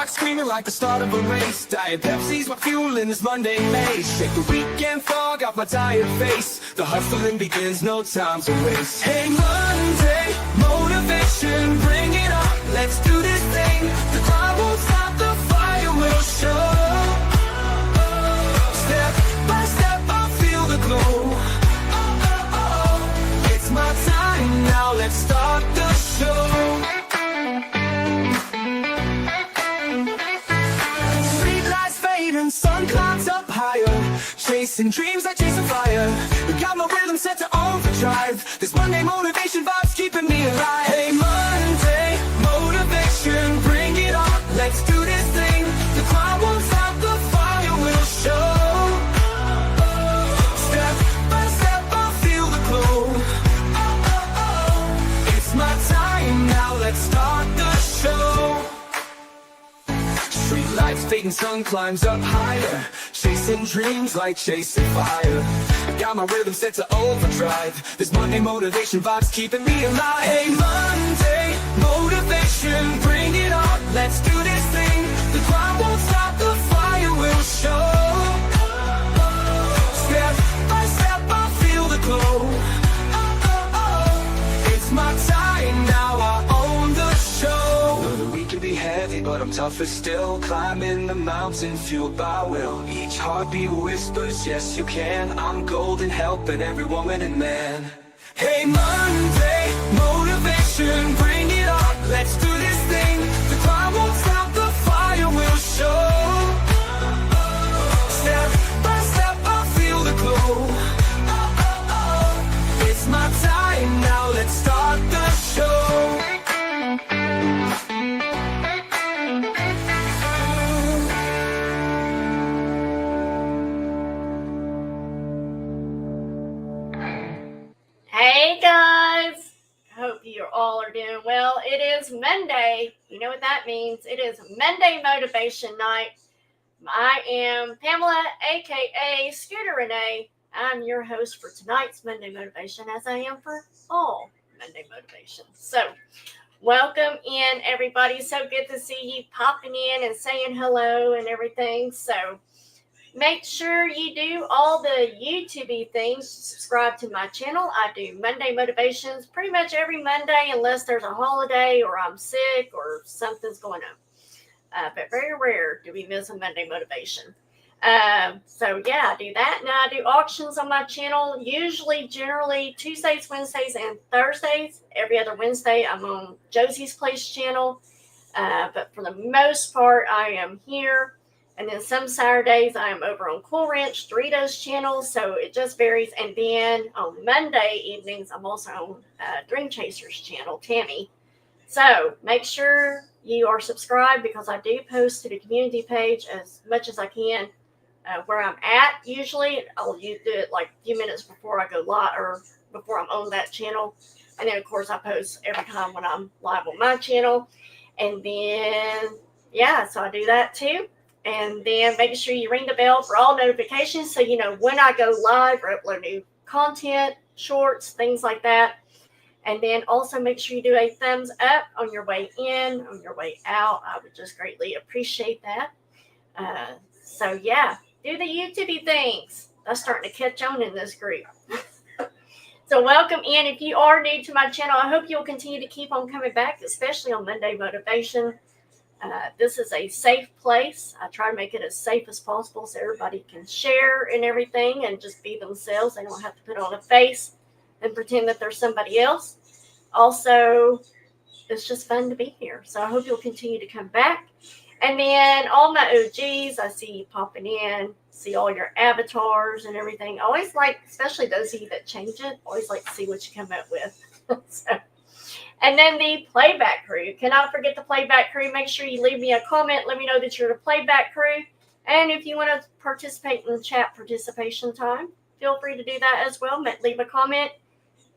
Screaming like the start of a race. Diet Pepsi's my fuel in this Monday maze. Shake the weekend fog off my tired face. The hustling begins, no time to waste. Hey Monday, motivation, bring it on. Let's do this thing. The crowd won't stop, the fire will show. Step by step, I'll feel the glow. It's my time now, let's start the show. And sun clouds up higher, chasing dreams like chasing fire. Got my rhythm set to overdrive. This Monday motivation vibe's keeping me alive. Hey Monday, motivation, bring it on. Let's do this thing. The crowd won't stop, the fire will show. Step by step, I'll feel the glow. It's my time now, let's start the show. Street lights fading, sun climbs up higher, chasing dreams like chasing fire. Got my rhythm set to overdrive. This Monday motivation vibe's keeping me alive. Hey Monday, motivation, bring it on. Let's do this thing. The crowd won't stop, the fire will show. Step by step, I'll feel the glow. It's my time now, I own the show. Know the week can be heavy, but I'm tougher still. Climbing the mountain, fueled by will. Each heartbeat whispers, yes you can. I'm golden, helping every woman and man. Hey Monday, motivation, bring it on. Let's do this thing. The crowd won't stop, the fire will show. Step by step, I'll feel the glow. It's my time now, let's start the show. Hey guys, hope you all are doing well. It is Monday. You know what that means. It is Monday motivation night. I am Pamela, aka Scooterrenee. I'm your host for tonight's Monday motivation, as I am for all Monday motivation. So welcome in everybody. So good to see you popping in and saying hello and everything. So make sure you do all the YouTube things. Subscribe to my channel. I do Monday motivations pretty much every Monday unless there's a holiday or I'm sick or something's going on. But very rare do we miss a Monday motivation. So yeah, I do that. Now I do auctions on my channel, usually generally Tuesdays, Wednesdays, and Thursdays. Every other Wednesday I'm on Josie's Place channel. But for the most part, I am here. And then some Saturdays I am over on Cool Ranch Doritos channel, so it just varies. And then on Monday evenings, I'm also on Dream Chasers channel, Tammy. So make sure you are subscribed because I do post to the community page as much as I can where I'm at. Usually I'll do it like a few minutes before I go live or before I'm on that channel. And then, of course, I post every time when I'm live on my channel. And then, yeah, so I do that too. And then make sure you ring the bell for all notifications so you know when I go live or upload new content, shorts, things like that. And then also make sure you do a thumbs up on your way in, on your way out. I would just greatly appreciate that. So, yeah, do the YouTube things. That's starting to catch on in this group. So welcome in. If you are new to my channel, I hope you'll continue to keep on coming back, especially on Monday Motivation. This is a safe place. I try to make it as safe as possible so everybody can share and everything and just be themselves. They don't have to put on a face and pretend that they're somebody else. Also, it's just fun to be here. So I hope you'll continue to come back. And then all my OGs, I see you popping in, see all your avatars and everything. I always like, especially those of you that change it, always like to see what you come up with. And then the playback crew. Cannot forget the playback crew. Make sure you leave me a comment. Let me know that you're the playback crew. And if you want to participate in the chat participation time, feel free to do that as well. Leave a comment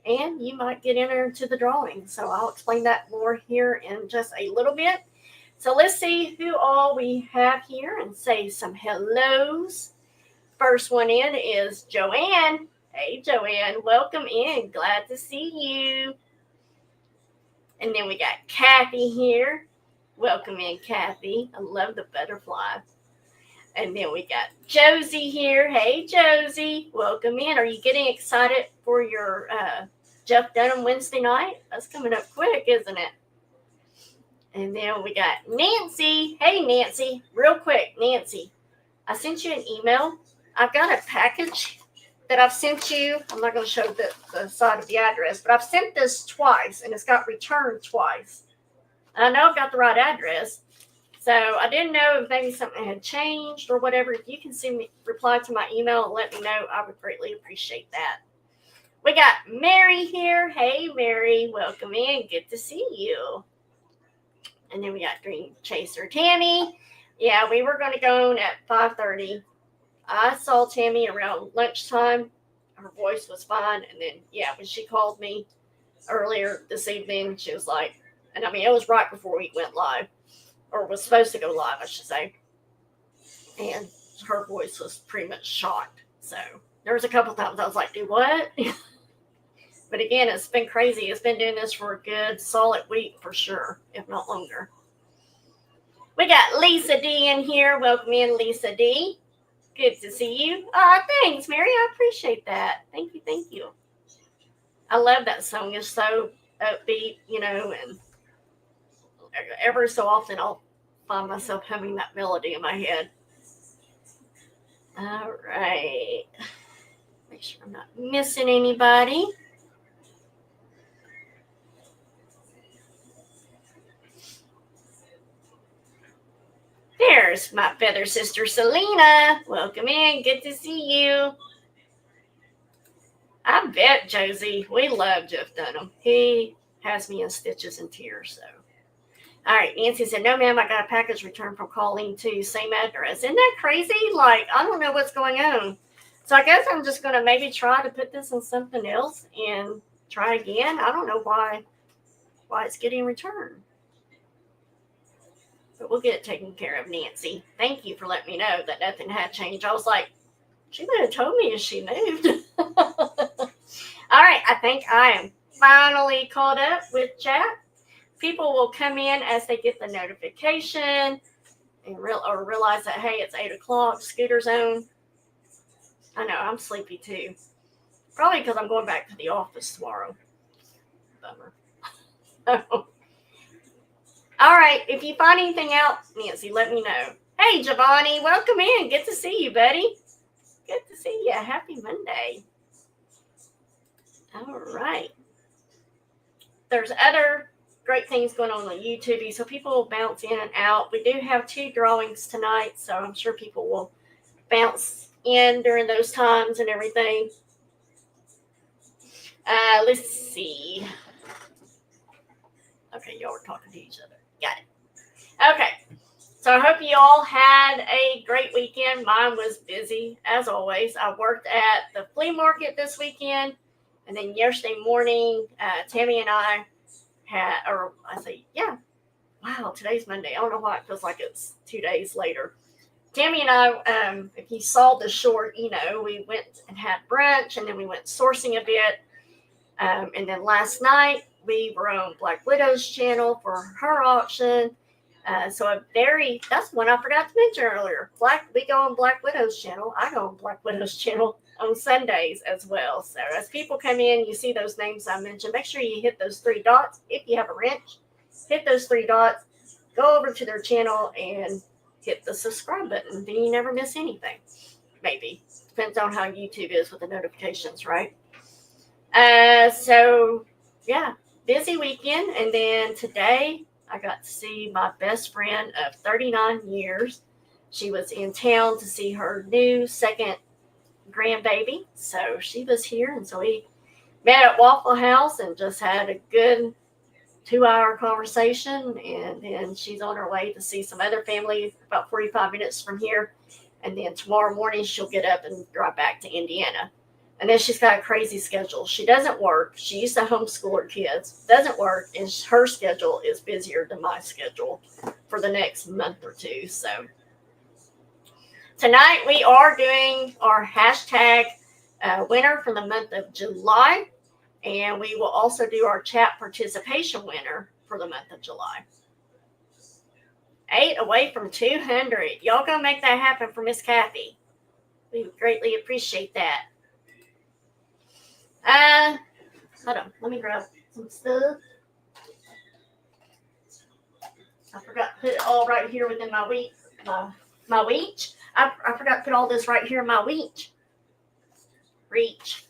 and you might get entered into the drawing. So I'll explain that more here in just a little bit. So let's see who all we have here and say some hellos. first one in is Joanne. Hey, Joanne, welcome in. Glad to see you. And then we got Kathy here. Welcome in, Kathy. I love the butterfly. And then we got Josie here. Hey, Josie, welcome in. Are you getting excited for your Jeff Dunham Wednesday night? That's coming up quick, isn't it? And then we got Nancy. Hey, Nancy, real quick, Nancy. I sent you an email. I've got a package that I've sent you. I'm not going to show the side of the address, but I've sent this twice, and it's got returned twice. And I know I've got the right address, so I didn't know if maybe something had changed or whatever. If you can reply to my email and let me know, I would greatly appreciate that. We got Mary here. Hey, Mary, welcome in. Good to see you. And then we got Dream Chaser Tammy. Yeah, we were going to go on at 5:30. I saw Tammy around lunchtime. Her voice was fine. And then, yeah, when she called me earlier this evening, she was like, and I mean, it was right before we went live, or was supposed to go live, I should say. And her voice was pretty much shocked. So there was a couple times I was like, do what? But again, it's been crazy. It's been doing this for a good solid week for sure, if not longer. We got Lisa D in here. Welcome in, Lisa D. Good to see you. Thanks, Mary. I appreciate that. Thank you. Thank you. I love that song. It's so upbeat, and ever so often I'll find myself humming that melody in my head. All right. Make sure I'm not missing anybody. There's my feather sister, Selena. Welcome in. Good to see you. I bet, Josie, we love Jeff Dunham. He has me in stitches and tears. So, all right. Nancy said, no, ma'am, I got a package returned from Colleen too. Same address. Isn't that crazy? Like, I don't know what's going on. So I guess I'm just going to maybe try to put this in something else and try again. I don't know why it's getting returned. But we'll get it taken care of, Nancy. Thank you for letting me know that nothing had changed. I was like, she would have told me if she moved. All right, I think I am finally caught up with chat. People will come in as they get the notification and realize that, hey, it's 8 o'clock, Scooter Zone. I know, I'm sleepy too. Probably because I'm going back to the office tomorrow. Bummer. All right, if you find anything out, Nancy, let me know. Hey, Giovanni, welcome in. Good to see you, buddy. Good to see you. Happy Monday. All right. There's other great things going on YouTube, so people will bounce in and out. We do have 2 drawings tonight, so I'm sure people will bounce in during those times and everything. Let's see. Okay, y'all were talking to each other. Got it. Okay. So I hope you all had a great weekend. Mine was busy, as always. I worked at the flea market this weekend. And then yesterday morning, Tammy and I wow, today's Monday. I don't know why it feels like it's 2 days later. Tammy and I, if you saw the short, we went and had brunch, and then we went sourcing a bit. And then last night, we were on Black Widow's channel for her auction. That's one I forgot to mention earlier. We go on Black Widow's channel. I go on Black Widow's channel on Sundays as well. So as people come in, you see those names I mentioned. Make sure you hit those 3 dots. If you have a wrench, hit those 3 dots. Go over to their channel and hit the subscribe button. Then you never miss anything. Maybe. Depends on how YouTube is with the notifications, right? Busy weekend. And then today, I got to see my best friend of 39 years. She was in town to see her new second grandbaby. So she was here. And so we met at Waffle House and just had a good 2-hour conversation. And then she's on her way to see some other family about 45 minutes from here. And then tomorrow morning, she'll get up and drive back to Indiana. And then she's got a crazy schedule. She doesn't work. She used to homeschool her kids. Doesn't work. And her schedule is busier than my schedule for the next month or two. So tonight we are doing our hashtag winner for the month of July. And we will also do our chat participation winner for the month of July. 8 away from 200. Y'all gonna make that happen for Miss Kathy. We greatly appreciate that. Hold on. Let me grab some stuff. I forgot to put it all right here within my reach. I forgot to put all this right here in my reach.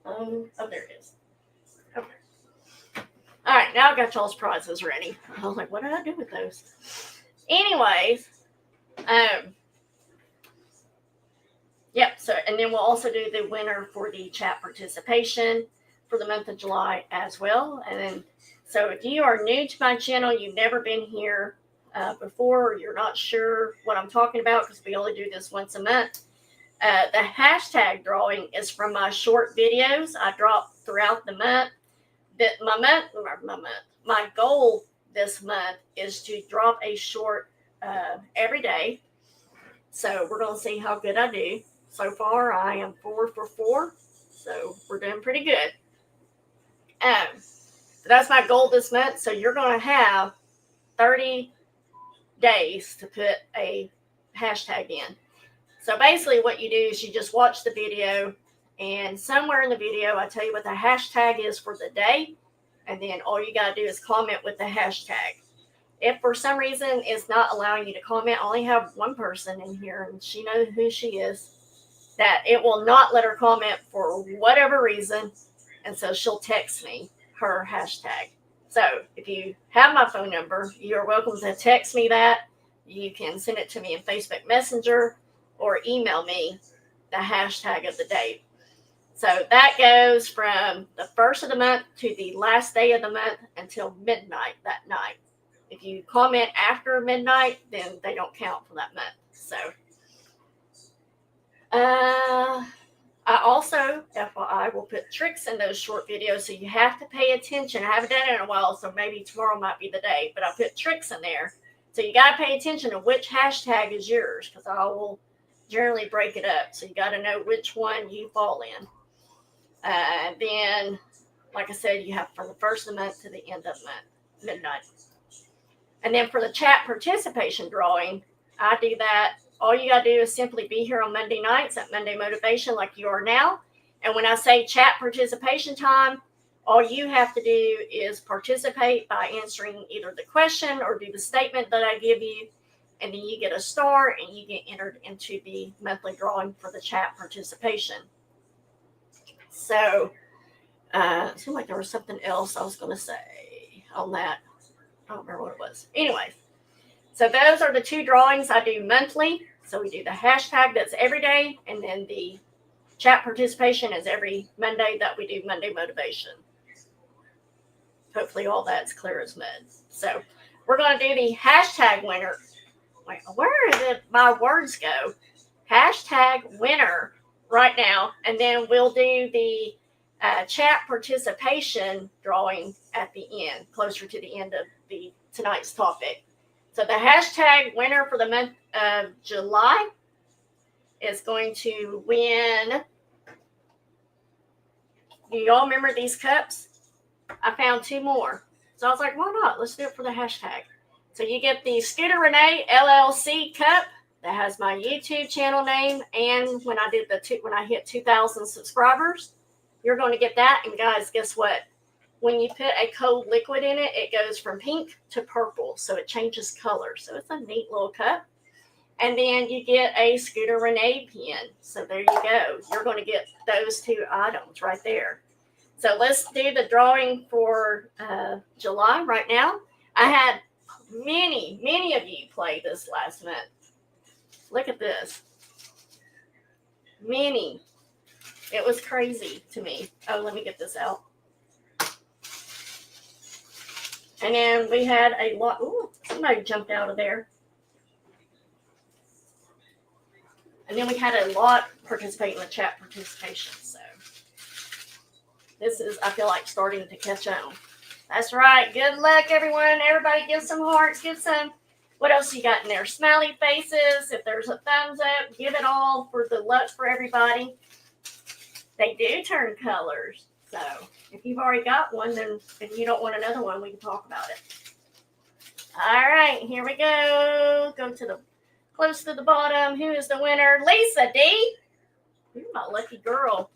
Oh, there it is. Okay. All right, now I got y'all's prizes ready. I was like, what did I do with those? Anyways, yep. So, and then we'll also do the winner for the chat participation for the month of July as well. And then, so if you are new to my channel, you've never been here before, or you're not sure what I'm talking about because we only do this once a month. The hashtag drawing is from my short videos I drop throughout the month. My goal this month is to drop a short every day. So we're going to see how good I do. So far, I am 4 for 4. So we're doing pretty good. That's my goal this month. So you're going to have 30 days to put a hashtag in. So basically what you do is you just watch the video, and somewhere in the video I tell you what the hashtag is for the day, and then all you got to do is comment with the hashtag. If for some reason it's not allowing you to comment, I only have one person in here, and she knows who she is, that it will not let her comment for whatever reason, and so she'll text me her hashtag. So if you have my phone number, you're welcome to text me that. You can send it to me in Facebook Messenger, or email me the hashtag of the day. So that goes from the first of the month to the last day of the month until midnight that night. If you comment after midnight, then they don't count for that month. So I also, FYI, will put tricks in those short videos, so you have to pay attention. I haven't done it in a while, so maybe tomorrow might be the day, but I put tricks in there. So you got to pay attention to which hashtag is yours, because I will generally break it up. So you got to know which one you fall in. And then, like I said, you have from the first of the month to the end of the month, midnight. And then for the chat participation drawing, I do that. All you got to do is simply be here on Monday nights at Monday Motivation like you are now. And when I say chat participation time, all you have to do is participate by answering either the question or do the statement that I give you. And then you get a star and you get entered into the monthly drawing for the chat participation. So, it seemed like there was something else I was going to say on that. I don't remember what it was. Anyways, so those are the two drawings I do monthly. So we do the hashtag that's every day, and then the chat participation is every Monday that we do Monday Motivation. Hopefully all that's clear as mud. So we're going to do the hashtag winner. Wait, where did my words go? Hashtag winner right now, and then we'll do the chat participation drawing at the end, closer to the end of tonight's topic. So the hashtag winner for the month of July is going to win. Do y'all remember these cups? I found 2 more. So I was like, why not? Let's do it for the hashtag. So you get the Scooterrenee LLC cup that has my YouTube channel name, and when I hit 2,000 subscribers, you're going to get that. And guys, guess what? When you put a cold liquid in it, it goes from pink to purple, so it changes color. So it's a neat little cup. And then you get a Scooterrenee pin. So there you go. You're going to get those 2 items right there. So let's do the drawing for July right now. I had many of you play this last month. Look at this. Many. It was crazy to me. Oh, let me get this out. And then we had a lot. Ooh, somebody jumped out of there. And then we had a lot participate in the chat participation. So this is, I feel like, starting to catch on. That's right. Good luck, everyone. Everybody give some hearts. Give some What else you got in there? Smiley faces. If there's a thumbs up, give it all for the luck for everybody. They do turn colors. So if you've already got one, then if you don't want another one, we can talk about it. All right, here we go. Go to the close to the bottom. Who is the winner? Lisa D. You're my lucky girl.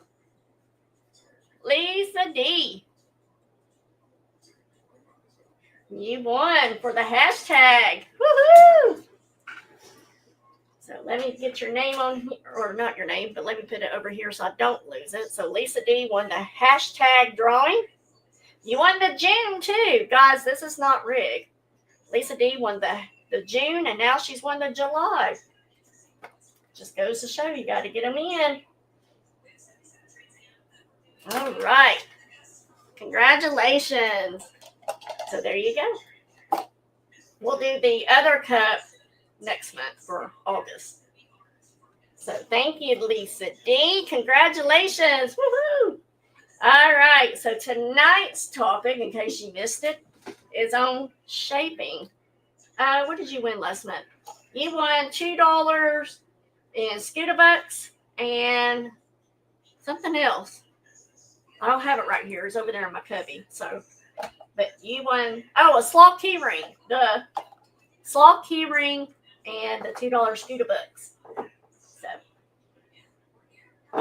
Lisa D. You won for the hashtag. Woohoo! So let me get your name on here, or not your name, but let me put it over here so I don't lose it. So Lisa D won the hashtag drawing. You won the June too. Guys, this is not rigged. Lisa D won the June, and now she's won the July. Just goes to show you got to get them in. All right. Congratulations. So there you go. We'll do the other cup next month for August. So thank you, Lisa D. Congratulations. Woohoo! All right. So tonight's topic, in case you missed it, is on shaping. What did you win last month? You won $2 in Scooter bucks and something else. I don't have it right here. It's over there in my cubby. So, but you won, a sloth key ring. The sloth key ring and the $2 Scooter bucks. So,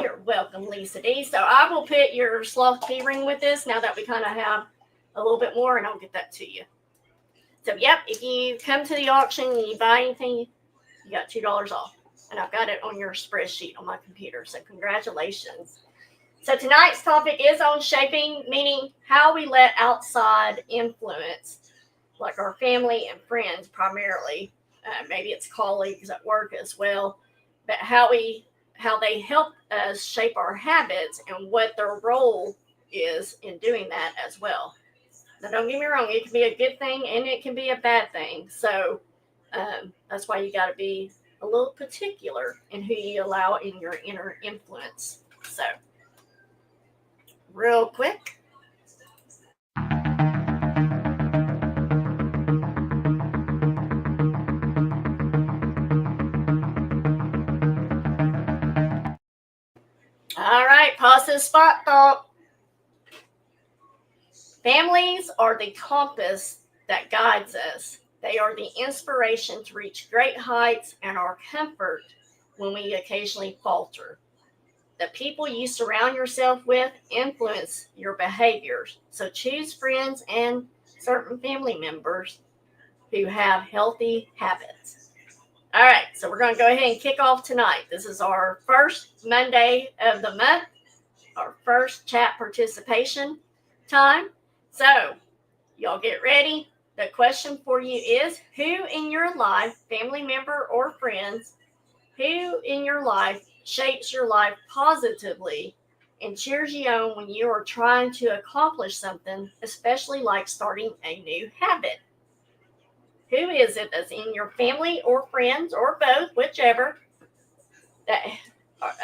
you're welcome, Lisa D. So I will put your sloth key ring with this now that we kind of have a little bit more, and I'll get that to you. So, yep, if you come to the auction and you buy anything, you got $2 off. And I've got it on your spreadsheet on my computer. So, congratulations. So, tonight's topic is on shaping, meaning how we let outside influence, like our family and friends primarily. Maybe it's colleagues at work as well, but how they help us shape our habits and what their role is in doing that as well. Now, don't get me wrong, it can be a good thing and it can be a bad thing. So that's why you got to be a little particular in who you allow in your inner influence. So, real quick. All right, positive spot thought. Families are the compass that guides us. They are the inspiration to reach great heights and our comfort when we occasionally falter. The people you surround yourself with influence your behaviors. So choose friends and certain family members who have healthy habits. All right, so we're going to go ahead and kick off tonight. This is our first Monday of the month, our first chat participation time. So, y'all get ready. The question for you is, who in your life, family member or friends, who in your life shapes your life positively and cheers you on when you are trying to accomplish something, especially like starting a new habit? Who is it that's in your family or friends or both, whichever, that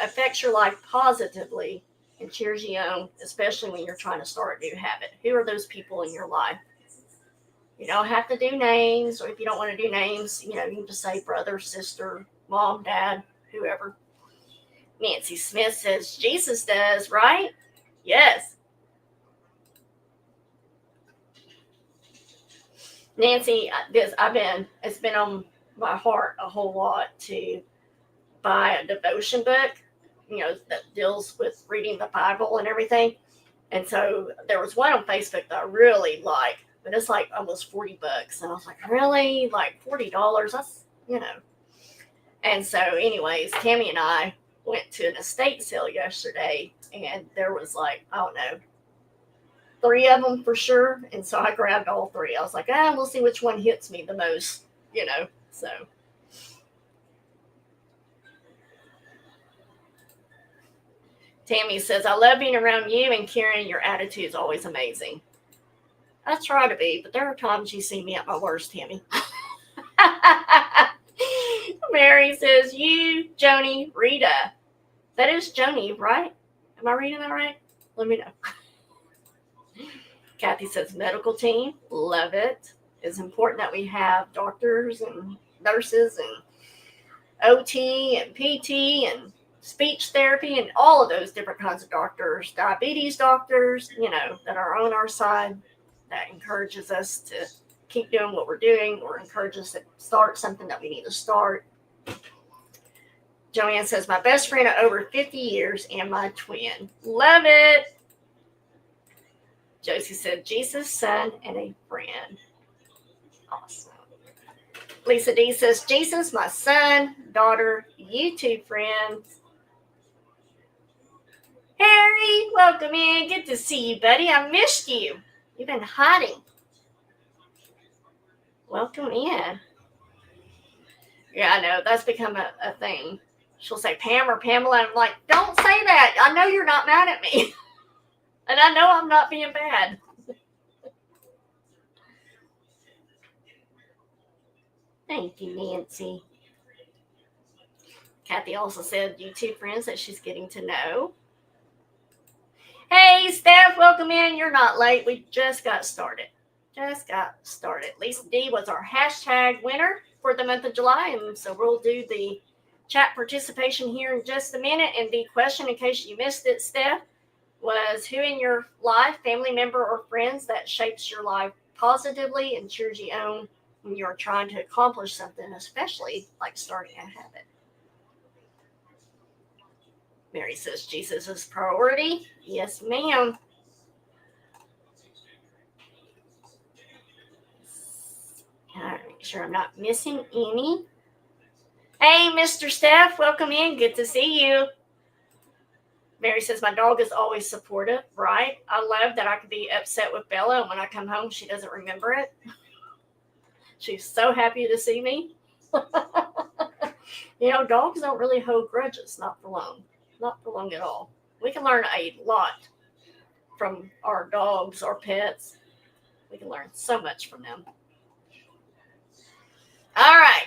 affects your life positively and cheers you on, especially when you're trying to start a new habit? Who are those people in your life? You don't have to do names, or if you don't want to do names, you can just say brother, sister, mom, dad, whoever. Nancy Smith says Jesus does, right? Yes. Nancy, it's been on my heart a whole lot to buy a devotion book, that deals with reading the Bible and everything. And so there was one on Facebook that I really like, but it's like almost $40. And I was like, really? Like $40? That's, And so anyways, Tammy and I went to an estate sale yesterday, and there was like, I don't know, 3 of them for sure. And so I grabbed all 3. I was like, we'll see which one hits me the most, so. Tammy says, I love being around you, and Karen, your attitude is always amazing. I try to be, but there are times you see me at my worst, Tammy. Mary says, you, Joni, Rita. That is Joni, right? Am I reading that right? Let me know. Kathy says, medical team. Love it. it's important that we have doctors and nurses and OT and PT and speech therapy and all of those different kinds of doctors, diabetes doctors, that are on our side, that encourages us to keep doing what we're doing or encourages us to start something that we need to start. Joanne says, my best friend of over 50 years and my twin. Love it. Josie said, Jesus, son, and a friend. Awesome. Lisa D says, Jesus, my son, daughter, YouTube friends. Harry, welcome in. Good to see you, buddy. I missed you. You've been hiding. Welcome in. Yeah, I know. That's become a thing. She'll say Pam or Pamela. And I'm like, don't say that. I know you're not mad at me. And I know I'm not being bad. Thank you, Nancy. Kathy also said YouTube friends that she's getting to know. Hey, Steph, welcome in. You're not late. We just got started. Lisa D was our hashtag winner for the month of July. And so we'll do the chat participation here in just a minute. And the question, in case you missed it, Steph, was who in your life, family member or friends, that shapes your life positively and cheers you on when you're trying to accomplish something, especially like starting a habit. Mary says Jesus is priority. Yes, ma'am. Gotta make sure I'm not missing any. Hey, Mr. Steph, welcome in. Good to see you. Mary says, my dog is always supportive, right? I love that I could be upset with Bella, and when I come home, she doesn't remember it. She's so happy to see me. Dogs don't really hold grudges, not for long. Not for long at all. We can learn a lot from our dogs, our pets. We can learn so much from them. All right.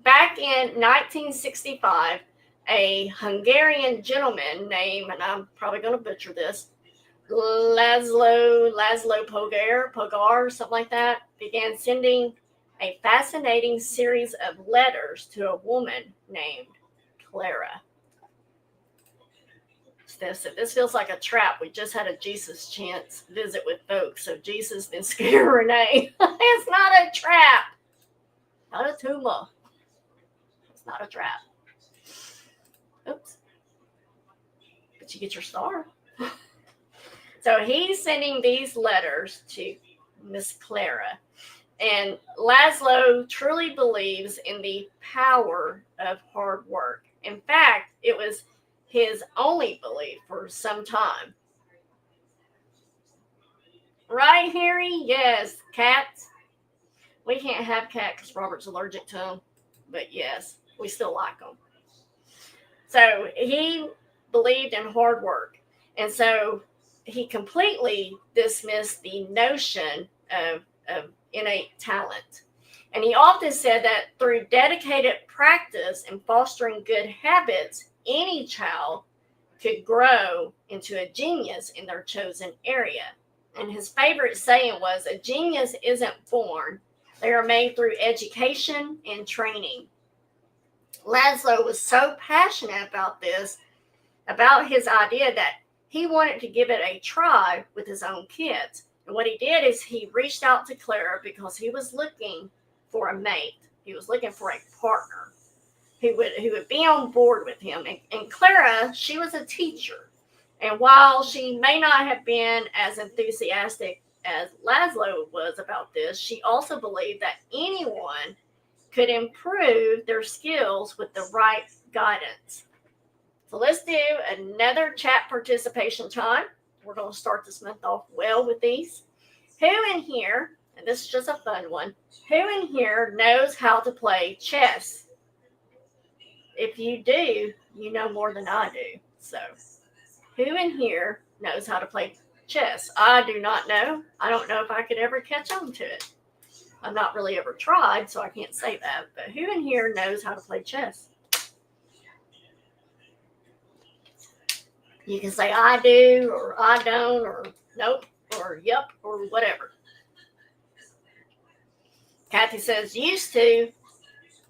Back in 1965, a Hungarian gentleman named, and I'm probably going to butcher this, Laszlo Pogar, something like that, began sending a fascinating series of letters to a woman named Clara. Steph said, this feels like a trap. We just had a Jesus chance visit with folks, so Jesus then Scooterrenee. It's not a trap. Not a tumor. It's not a trap. Oops. But you get your star. So he's sending these letters to Miss Clara. And Laszlo truly believes in the power of hard work. In fact, it was his only belief for some time. Right, Harry? Yes. Cats. We can't have cat because Robert's allergic to them. But yes, we still like them. So he believed in hard work. And so he completely dismissed the notion of innate talent. And he often said that through dedicated practice and fostering good habits, any child could grow into a genius in their chosen area. And his favorite saying was, a genius isn't born. They are made through education and training. Laszlo was so passionate about this, about his idea, that he wanted to give it a try with his own kids. And what he did is he reached out to Clara because he was looking for a mate. He was looking for a partner who would be on board with him. And Clara, she was a teacher. And while she may not have been as enthusiastic as Laszlo was about this, she also believed that anyone could improve their skills with the right guidance. So let's do another chat participation time. We're going to start this month off well with these. Who in here, and this is just a fun one, who in here knows how to play chess? If you do, you know more than I do. So who in here knows how to play chess? I do not know. I don't know if I could ever catch on to it. I've not really ever tried, so I can't say that. But who in here knows how to play chess? You can say I do, or I don't, or nope, or yep, or whatever. Kathy says, used to.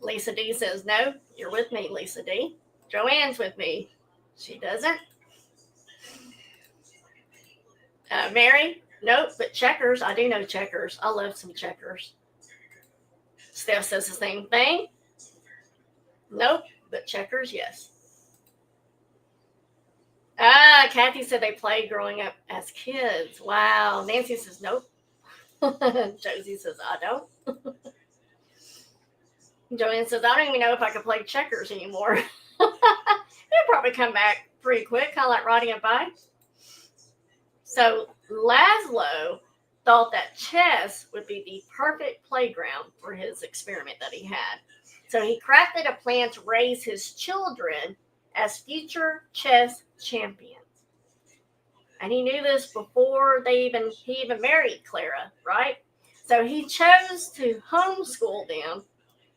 Lisa D says, no, you're with me, Lisa D. Joanne's with me. She doesn't. Mary, nope, but checkers. I do know checkers. I love some checkers. Steph says the same thing. Nope, but checkers, yes. Kathy said they played growing up as kids. Wow. Nancy says, nope. Josie says, I don't. Joanne says, I don't even know if I can play checkers anymore. It'll probably come back pretty quick, kind of like riding a bike. So Laszlo thought that chess would be the perfect playground for his experiment that he had. So he crafted a plan to raise his children as future chess champions. And he knew this before he even married Clara, right? So he chose to homeschool them,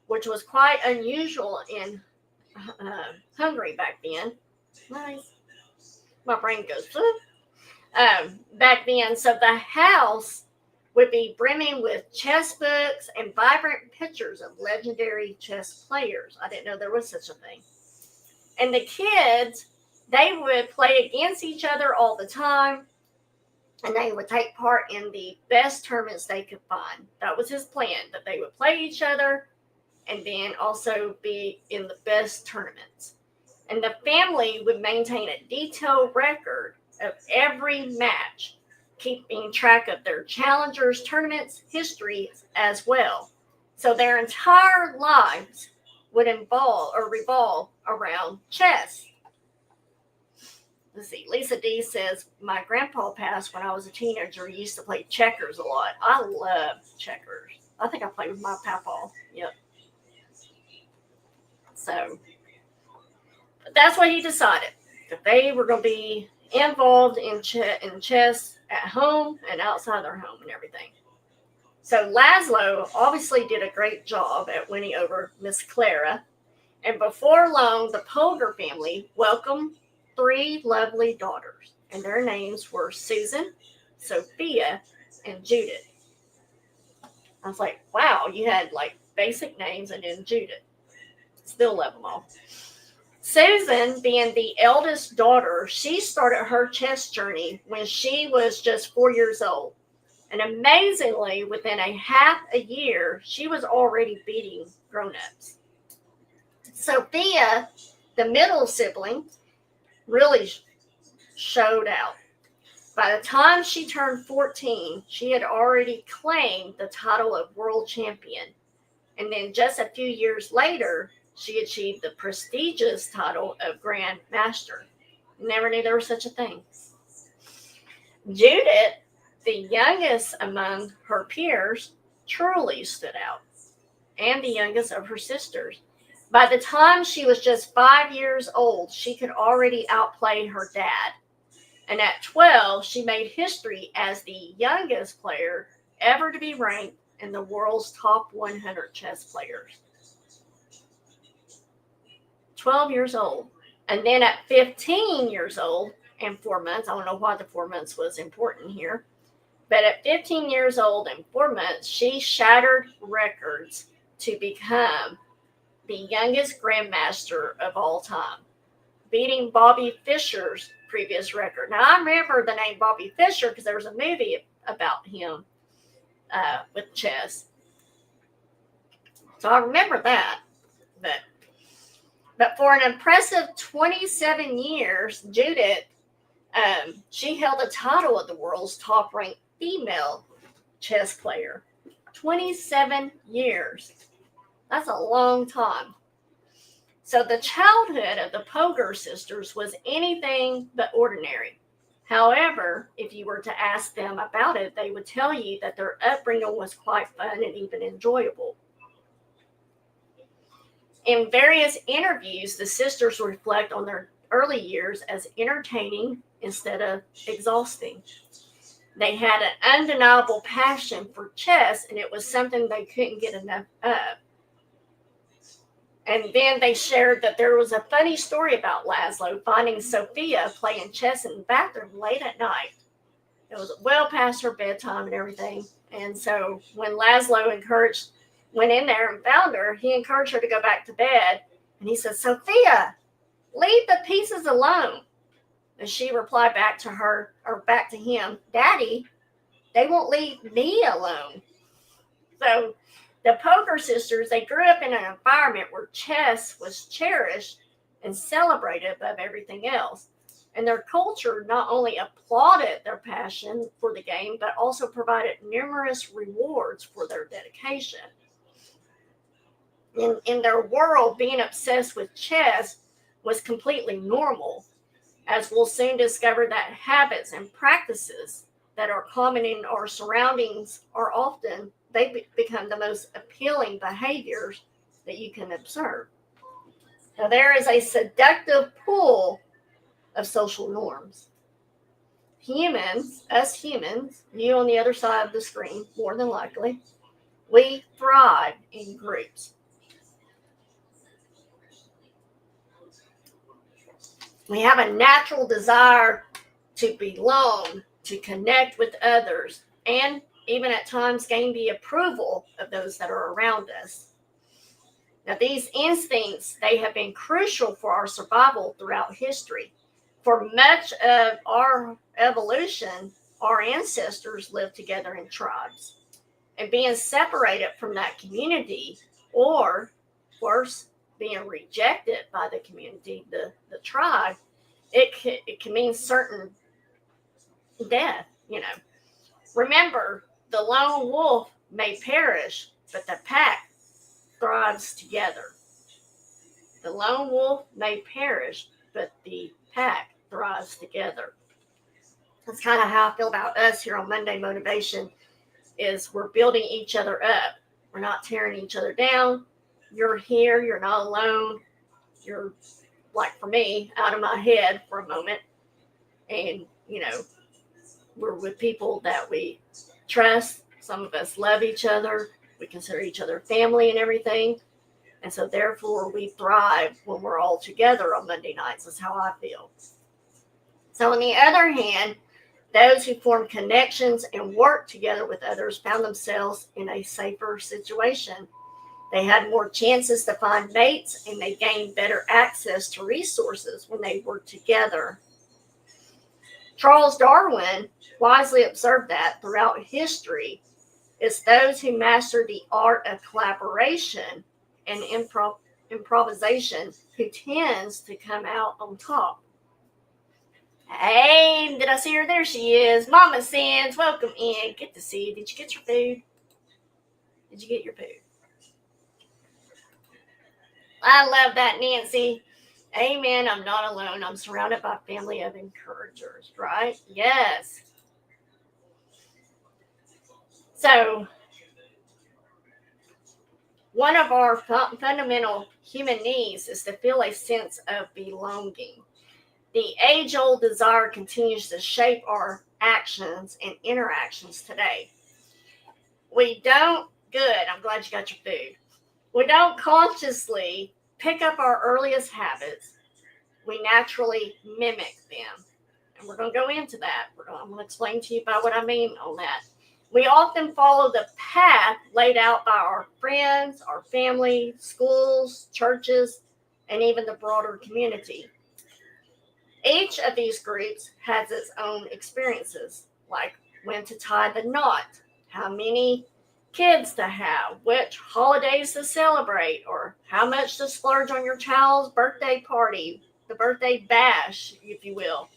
which was quite unusual in Hungary back then. Nice. My brain goes, back then. So the house would be brimming with chess books and vibrant pictures of legendary chess players. I didn't know there was such a thing. And the kids, they would play against each other all the time, and they would take part in the best tournaments they could find. That was his plan, that they would play each other and then also be in the best tournaments. And the family would maintain a detailed record of every match, keeping track of their challengers, tournaments, histories as well. So their entire lives would revolve around chess. Let's see, Lisa D says, my grandpa passed when I was a teenager. He used to play checkers a lot. I love checkers. I think I played with my papa. Yep. So that's what he decided, that they were going to be involved in chess at home and outside their home and everything. So Laszlo obviously did a great job at winning over Miss Clara. And before long, the Polgar family welcomed 3 lovely daughters. And their names were Susan, Sophia, and Judith. I was like, wow, you had like basic names and then Judith. Still love them all. Susan, being the eldest daughter, she started her chess journey when she was just 4 years old. And amazingly, within a half a year, she was already beating grown-ups. Sophia, the middle sibling, really showed out. By the time she turned 14, she had already claimed the title of world champion. And then just a few years later, she achieved the prestigious title of Grand Master. Never knew there was such a thing. Judith, the youngest among her peers, truly stood out, and the youngest of her sisters. By the time she was just 5 years old, she could already outplay her dad. And at 12, she made history as the youngest player ever to be ranked in the world's top 100 chess players. 12 years old. And then at 15 years old and 4 months, I don't know why the 4 months was important here, but at 15 years old and 4 months, she shattered records to become the youngest grandmaster of all time, beating Bobby Fischer's previous record. Now, I remember the name Bobby Fischer because there was a movie about him with chess. So I remember that. But for an impressive 27 years, Judith, she held the title of the world's top-ranked female chess player. 27 years. That's a long time. So the childhood of the Polgar sisters was anything but ordinary. However, if you were to ask them about it, they would tell you that their upbringing was quite fun and even enjoyable. In various interviews, the sisters reflect on their early years as entertaining instead of exhausting. They had an undeniable passion for chess, and it was something they couldn't get enough of. And then they shared that there was a funny story about Laszlo finding Sophia playing chess in the bathroom late at night. It was well past her bedtime and everything. And so when Laszlo encouraged went in there and found her, he encouraged her to go back to bed. And he said, Sophia, leave the pieces alone. And she replied back to him, Daddy, they won't leave me alone. So the Poker sisters, they grew up in an environment where chess was cherished and celebrated above everything else. And their culture not only applauded their passion for the game, but also provided numerous rewards for their dedication. In their world, being obsessed with chess was completely normal, as we'll soon discover that habits and practices that are common in our surroundings are often, they become the most appealing behaviors that you can observe. Now, there is a seductive pull of social norms. Us humans, you on the other side of the screen, more than likely, we thrive in groups. We have a natural desire to belong, to connect with others, and even at times gain the approval of those that are around us. Now, these instincts, they have been crucial for our survival throughout history. For much of our evolution, our ancestors lived together in tribes. And being separated from that community, or worse, being rejected by the community, the tribe, it can mean certain death, Remember, the lone wolf may perish, but the pack thrives together. The lone wolf may perish, but the pack thrives together. That's kind of how I feel about us here on Monday Motivation, is we're building each other up. We're not tearing each other down. You're here. You're not alone. You're, like for me, out of my head for a moment. And, we're with people that we trust. Some of us love each other. We consider each other family and everything. And so therefore we thrive when we're all together on Monday nights. That's how I feel. So on the other hand, those who formed connections and worked together with others found themselves in a safer situation. They had more chances to find mates, and they gained better access to resources when they worked together. Charles Darwin wisely observed that throughout history, it's those who master the art of collaboration and improvisation who tends to come out on top. Hey, did I see her? There she is. Mama Sins, welcome in. Good to see you. Did you get your food? Did you get your food? I love that, Nancy. Amen. I'm not alone. I'm surrounded by a family of encouragers, right? Yes. So, one of our fundamental human needs is to feel a sense of belonging. The age-old desire continues to shape our actions and interactions today. I'm glad you got your food. We don't consciously pick up our earliest habits. We naturally mimic them. And we're going to go into that. I'm going to explain to you about what I mean on that. We often follow the path laid out by our friends, our family, schools, churches, and even the broader community. Each of these groups has its own experiences, like when to tie the knot, how many kids to have, which holidays to celebrate, or how much to splurge on your child's birthday party, the birthday bash, if you will.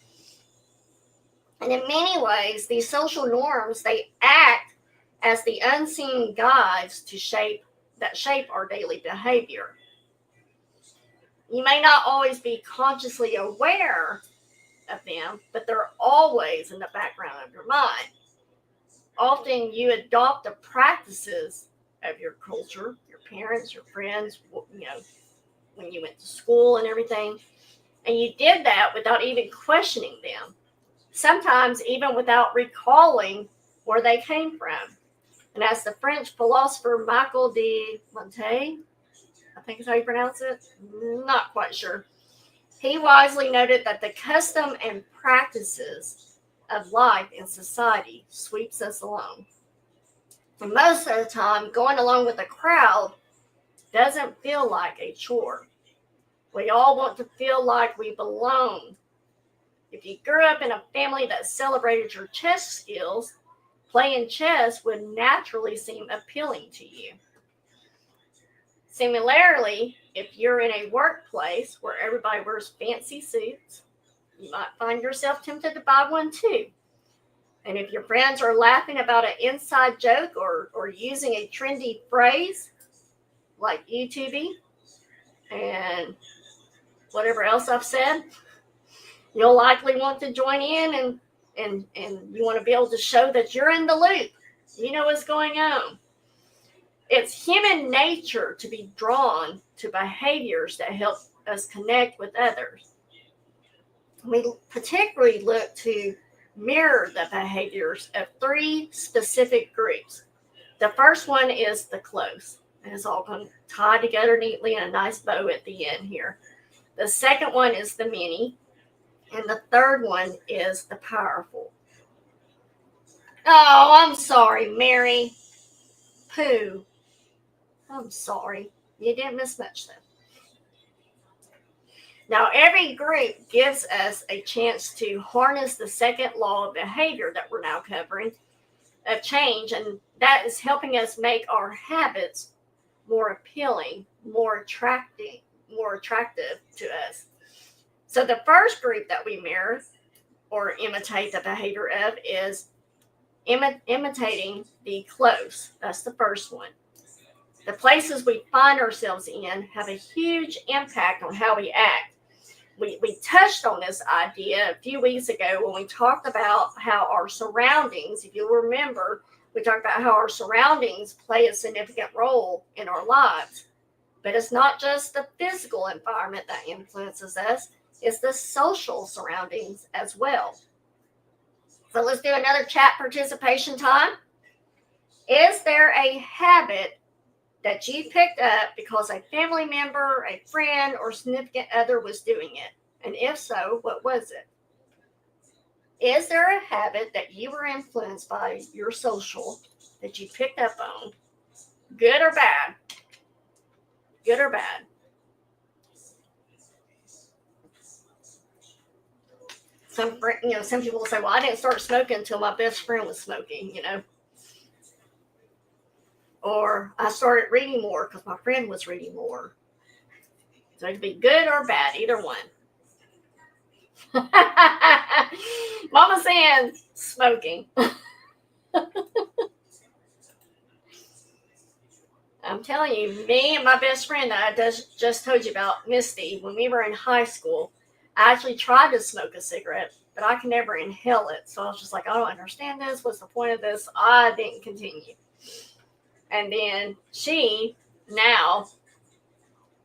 And in many ways, these social norms, they act as the unseen guides shape our daily behavior. You may not always be consciously aware of them, but they're always in the background of your mind. Often you adopt the practices of your culture, your parents, your friends, when you went to school and everything. And you did that without even questioning them. Sometimes even without recalling where they came from. And as the French philosopher Michel de Montaigne, I think is how you pronounce it, not quite sure, he wisely noted that the custom and practices of life in society sweeps us along. And most of the time, going along with the crowd doesn't feel like a chore. We all want to feel like we belong. If you grew up in a family that celebrated your chess skills, playing chess would naturally seem appealing to you. Similarly, if you're in a workplace where everybody wears fancy suits, you might find yourself tempted to buy one too. And if your friends are laughing about an inside joke or using a trendy phrase like YouTubing and whatever else I've said, you'll likely want to join in and you want to be able to show that you're in the loop. You know what's going on. It's human nature to be drawn to behaviors that help us connect with others. We particularly look to mirror the behaviors of 3 specific groups. The first one is the close, and it's all going to tie together neatly in a nice bow at the end here. The second one is the many, and the third one is the powerful. Oh, I'm sorry, Mary. Pooh. I'm sorry. You didn't miss much, though. Now, every group gives us a chance to harness the second law of behavior that we're now covering, of change, and that is helping us make our habits more appealing, more attractive to us. So the first group that we mirror or imitate the behavior of is imitating the close. That's the first one. The places we find ourselves in have a huge impact on how we act. We touched on this idea a few weeks ago when we talked about how our surroundings, if you'll remember, we talked about how our surroundings play a significant role in our lives. But it's not just the physical environment that influences us, it's the social surroundings as well. So let's do another chat participation time. Is there a habit that you picked up because a family member, a friend, or significant other was doing it? And if so, what was it? Is there a habit that you were influenced by your social that you picked up on? Good or bad? Good or bad? Some people will say, well, I didn't start smoking until my best friend was smoking, Or I started reading more because my friend was reading more. So it could be good or bad, either one. Mama saying smoking. I'm telling you, me and my best friend that I just told you about, Misty, when we were in high school, I actually tried to smoke a cigarette, but I could never inhale it. So I was just like, I don't understand this. What's the point of this? I didn't continue. And then she, now,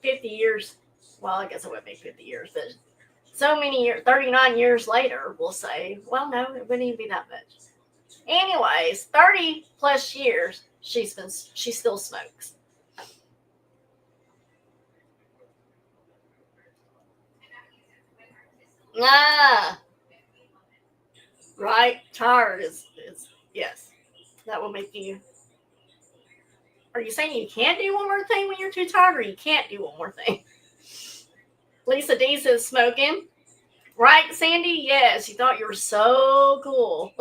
50 years, well, I guess it wouldn't be 50 years, but so many years, 39 years later, we'll say, well, no, it wouldn't even be that much. Anyways, 30 plus years, she still smokes. Right? Tired is yes. That will make you. Are you saying you can't do one more thing when you're too tired, or you can't do one more thing? Lisa D says smoking. Right, Sandy? Yes, you thought you were so cool.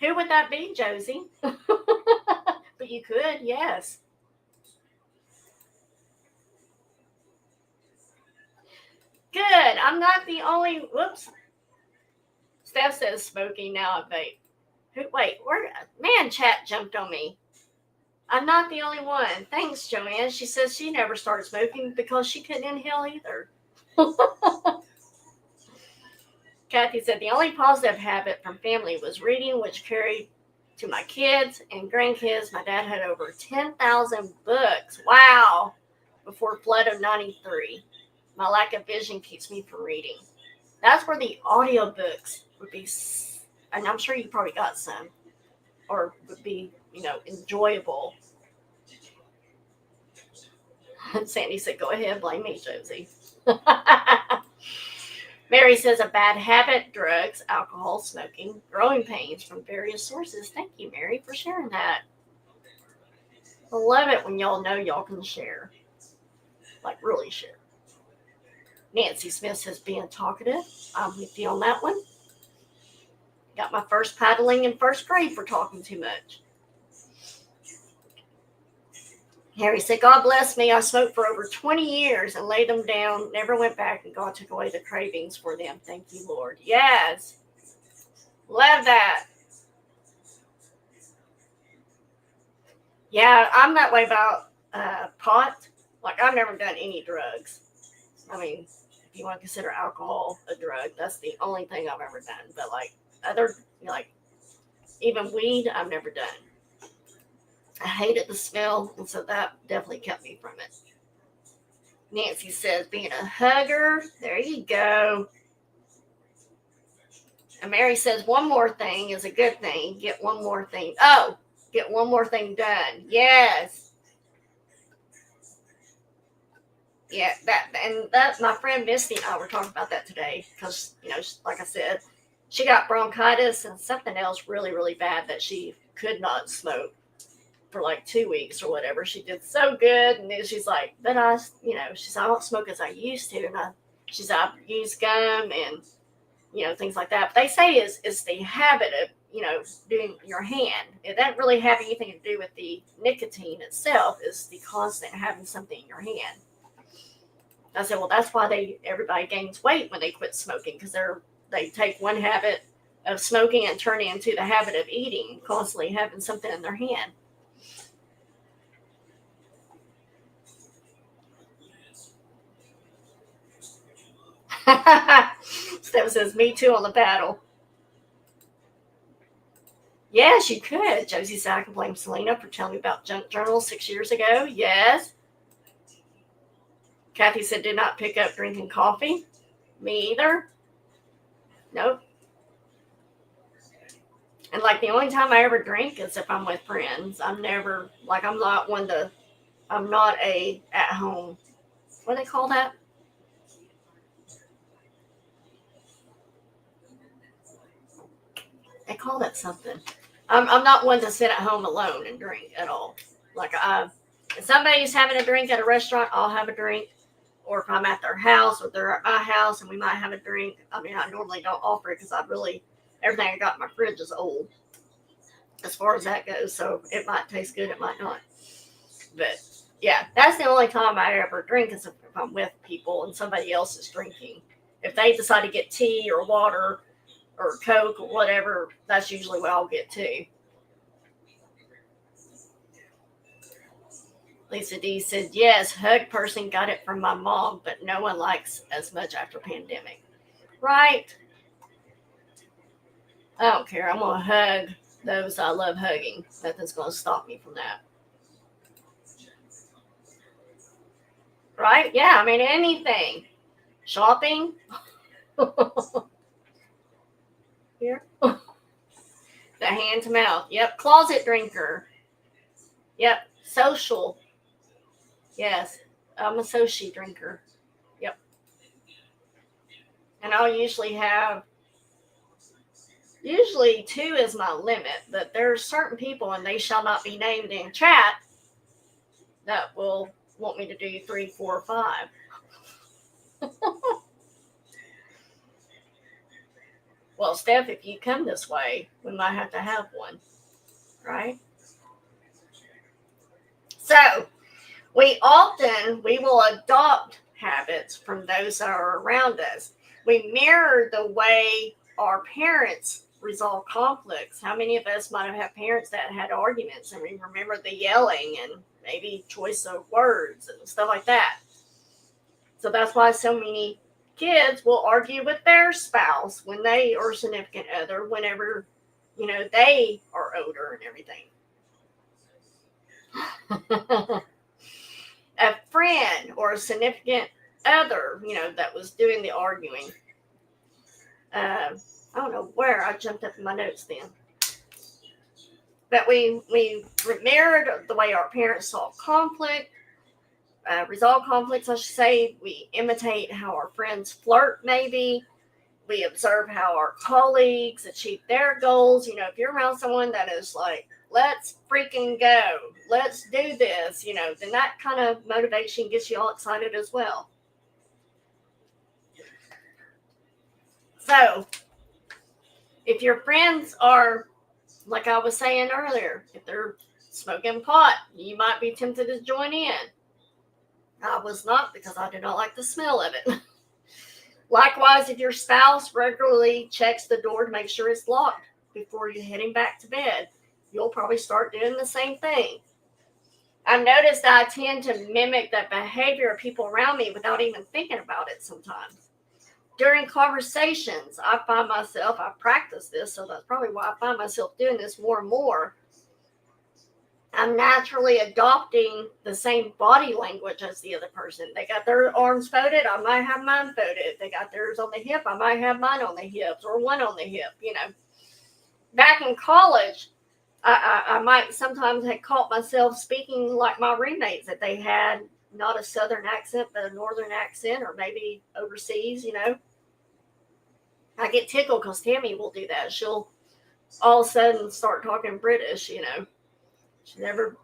Who would that be, Josie? But you could, yes. Good. I'm not the only. Whoops. Steph says smoking. Now I vape. Wait, where? Man, chat jumped on me. I'm not the only one. Thanks, Joanne. She says she never started smoking because she couldn't inhale either. Kathy said the only positive habit from family was reading, which carried to my kids and grandkids. My dad had over 10,000 books. Wow. Before flood of 93. My lack of vision keeps me from reading. That's where the audiobooks would be, and I'm sure you probably got some, or would be, enjoyable. And Sandy said, go ahead, blame me, Josie. Mary says a bad habit: drugs, alcohol, smoking, growing pains from various sources. Thank you, Mary, for sharing that. I love it when y'all know y'all can share. Like, really share. Nancy Smith says being talkative. I'm with you on that one. Got my first paddling in first grade for talking too much. Harry said, God bless me. I smoked for over 20 years and laid them down, never went back, and God took away the cravings for them. Thank you, Lord. Yes. Love that. Yeah, I'm that way about pot. Like, I've never done any drugs. I mean, if you want to consider alcohol a drug, that's the only thing I've ever done. But, like, other, like, even weed, I've never done. I hated the smell, and so that definitely kept me from it. Nancy says, being a hugger. There you go. And Mary says, one more thing is a good thing. Get one more thing. Oh, get one more thing done. Yes. Yeah, that my friend Misty and I were talking about that today because, like I said, she got bronchitis and something else really, really bad that she could not smoke for like 2 weeks or whatever. She did so good, and then she's like, but she's I don't smoke as I used to, and I use gum and things like that. But they say it's the habit of doing your hand. It doesn't really have anything to do with the nicotine itself. It's the constant having something in your hand. I said, well, that's why everybody gains weight when they quit smoking, because they take one habit of smoking and turn it into the habit of eating, constantly having something in their hand. Steph says, me too on the paddle. Yes, you could. Josie said, I can blame Selena for telling me about junk journals 6 years ago. Yes. Kathy said, did not pick up drinking coffee. Me either. Nope. And like the only time I ever drink is if I'm with friends. I'm never, like, I'm not a at home. What do they call that? They call that something. I'm not one to sit at home alone and drink at all. Like, if somebody's having a drink at a restaurant, I'll have a drink. Or if I'm at their house or they're at my house and we might have a drink. I mean, I normally don't offer it because everything I got in my fridge is old as far as that goes. So it might taste good, it might not. But yeah, that's the only time I ever drink is if I'm with people and somebody else is drinking. If they decide to get tea or water or Coke or whatever, that's usually what I'll get too. Lisa D said, yes, hug person, got it from my mom, but no one likes as much after pandemic. Right? I don't care. I'm going to hug those I love hugging. Nothing's going to stop me from that. Right? Yeah, I mean, anything. Shopping. Here. The hand to mouth. Yep. Closet drinker. Yep. Social. Yes. I'm a sushi drinker. Yep. And I'll usually 2 is my limit, but there's certain people, and they shall not be named in chat, that will want me to do 3, 4, 5. Well, Steph, if you come this way, we might have to have one, right? So, we will adopt habits from those that are around us. We mirror the way our parents resolve conflicts. How many of us might have had parents that had arguments and we remember the yelling and maybe choice of words and stuff like that? So that's why so many kids will argue with their spouse when they or significant other whenever, they are older and everything. A friend or a significant other, that was doing the arguing. I don't know where I jumped up in my notes then. But we mirrored the way our parents solve conflict, resolve conflicts, I should say. We imitate how our friends flirt, maybe. We observe how our colleagues achieve their goals. You know, if you're around someone that is like, let's freaking go, let's do this, you know, then that kind of motivation gets you all excited as well. So, if your friends are, like I was saying earlier, if they're smoking pot, you might be tempted to join in. I was not, because I did not like the smell of it. Likewise, if your spouse regularly checks the door to make sure it's locked before you're heading back to bed, you'll probably start doing the same thing. I've noticed that I tend to mimic the behavior of people around me without even thinking about it sometimes. During conversations, I practice this, so that's probably why I find myself doing this more and more. I'm naturally adopting the same body language as the other person. They got their arms folded, I might have mine folded. They got theirs on the hip, I might have mine on the hips, or one on the hip, you know. Back in college, I might sometimes have caught myself speaking like my roommates, that they had not a southern accent, but a northern accent, or maybe overseas, you know. I get tickled because Tammy will do that. She'll all of a sudden start talking British, you know. She never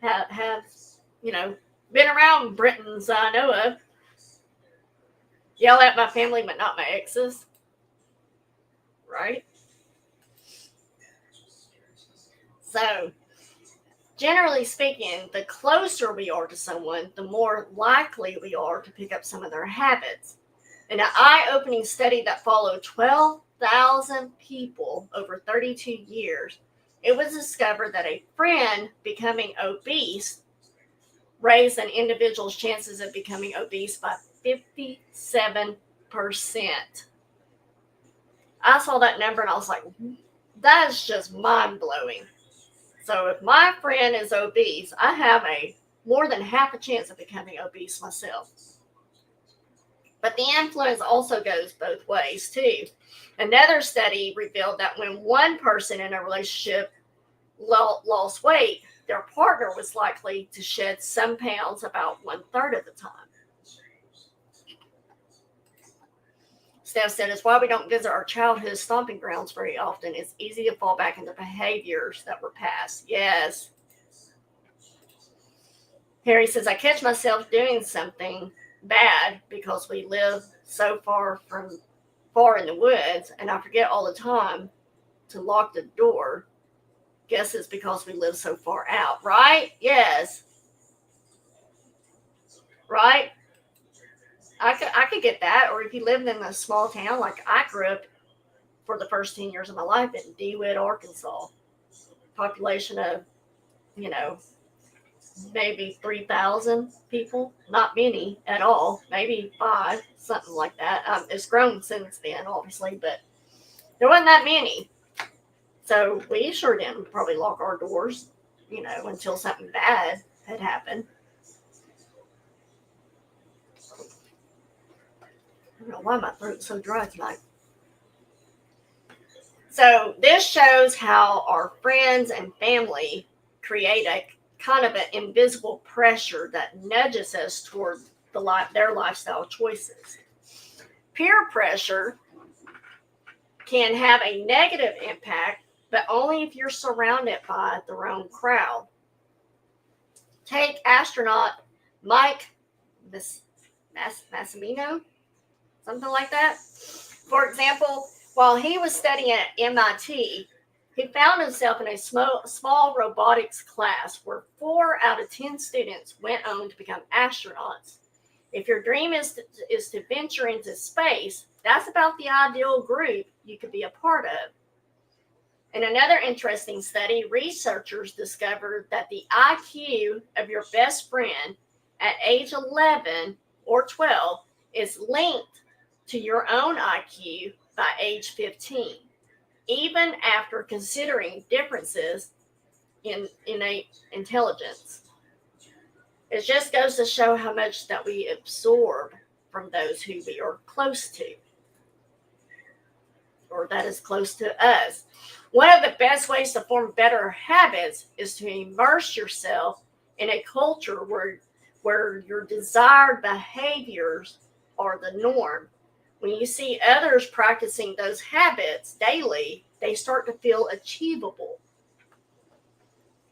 has, you know, been around Britons I know of. Yell at my family, but not my exes. Right? So, generally speaking, the closer we are to someone, the more likely we are to pick up some of their habits. In an eye-opening study that followed 12,000 people over 32 years, it was discovered that a friend becoming obese raised an individual's chances of becoming obese by 57%. I saw that number and I was like, that is just mind-blowing. So if my friend is obese, I have a more than half a chance of becoming obese myself. But the influence also goes both ways too. Another study revealed that when one person in a relationship lost weight, their partner was likely to shed some pounds about 1/3 of the time. Steph said, it's why we don't visit our childhood stomping grounds very often. It's easy to fall back into behaviors that were past. Yes. Harry says, I catch myself doing something bad because we live so far in the woods, and I forget all the time to lock the door. Guess it's because we live so far out, right? Yes. Right? I could get that. Or if you lived in a small town, like I grew up for the first 10 years of my life in DeWitt, Arkansas. Population of, you know, maybe 3,000 people. Not many at all. Maybe 5, something like that. It's grown since then, obviously, but there wasn't that many. So we sure didn't probably lock our doors, you know, until something bad had happened. I don't know why my throat's so dry tonight. So this shows how our friends and family create a kind of an invisible pressure that nudges us toward their lifestyle choices. Peer pressure can have a negative impact, but only if you're surrounded by the wrong crowd. Take astronaut Mike Massimino, something like that. For example, while he was studying at MIT, he found himself in a small robotics class where 4 out of 10 students went on to become astronauts. If your dream is to venture into space, that's about the ideal group you could be a part of. In another interesting study, researchers discovered that the IQ of your best friend at age 11 or 12 is linked to your own IQ by age 15, even after considering differences in innate intelligence. It just goes to show how much that we absorb from those who we are close to, or that is close to us. One of the best ways to form better habits is to immerse yourself in a culture where your desired behaviors are the norm, When you see others practicing those habits daily, they start to feel achievable.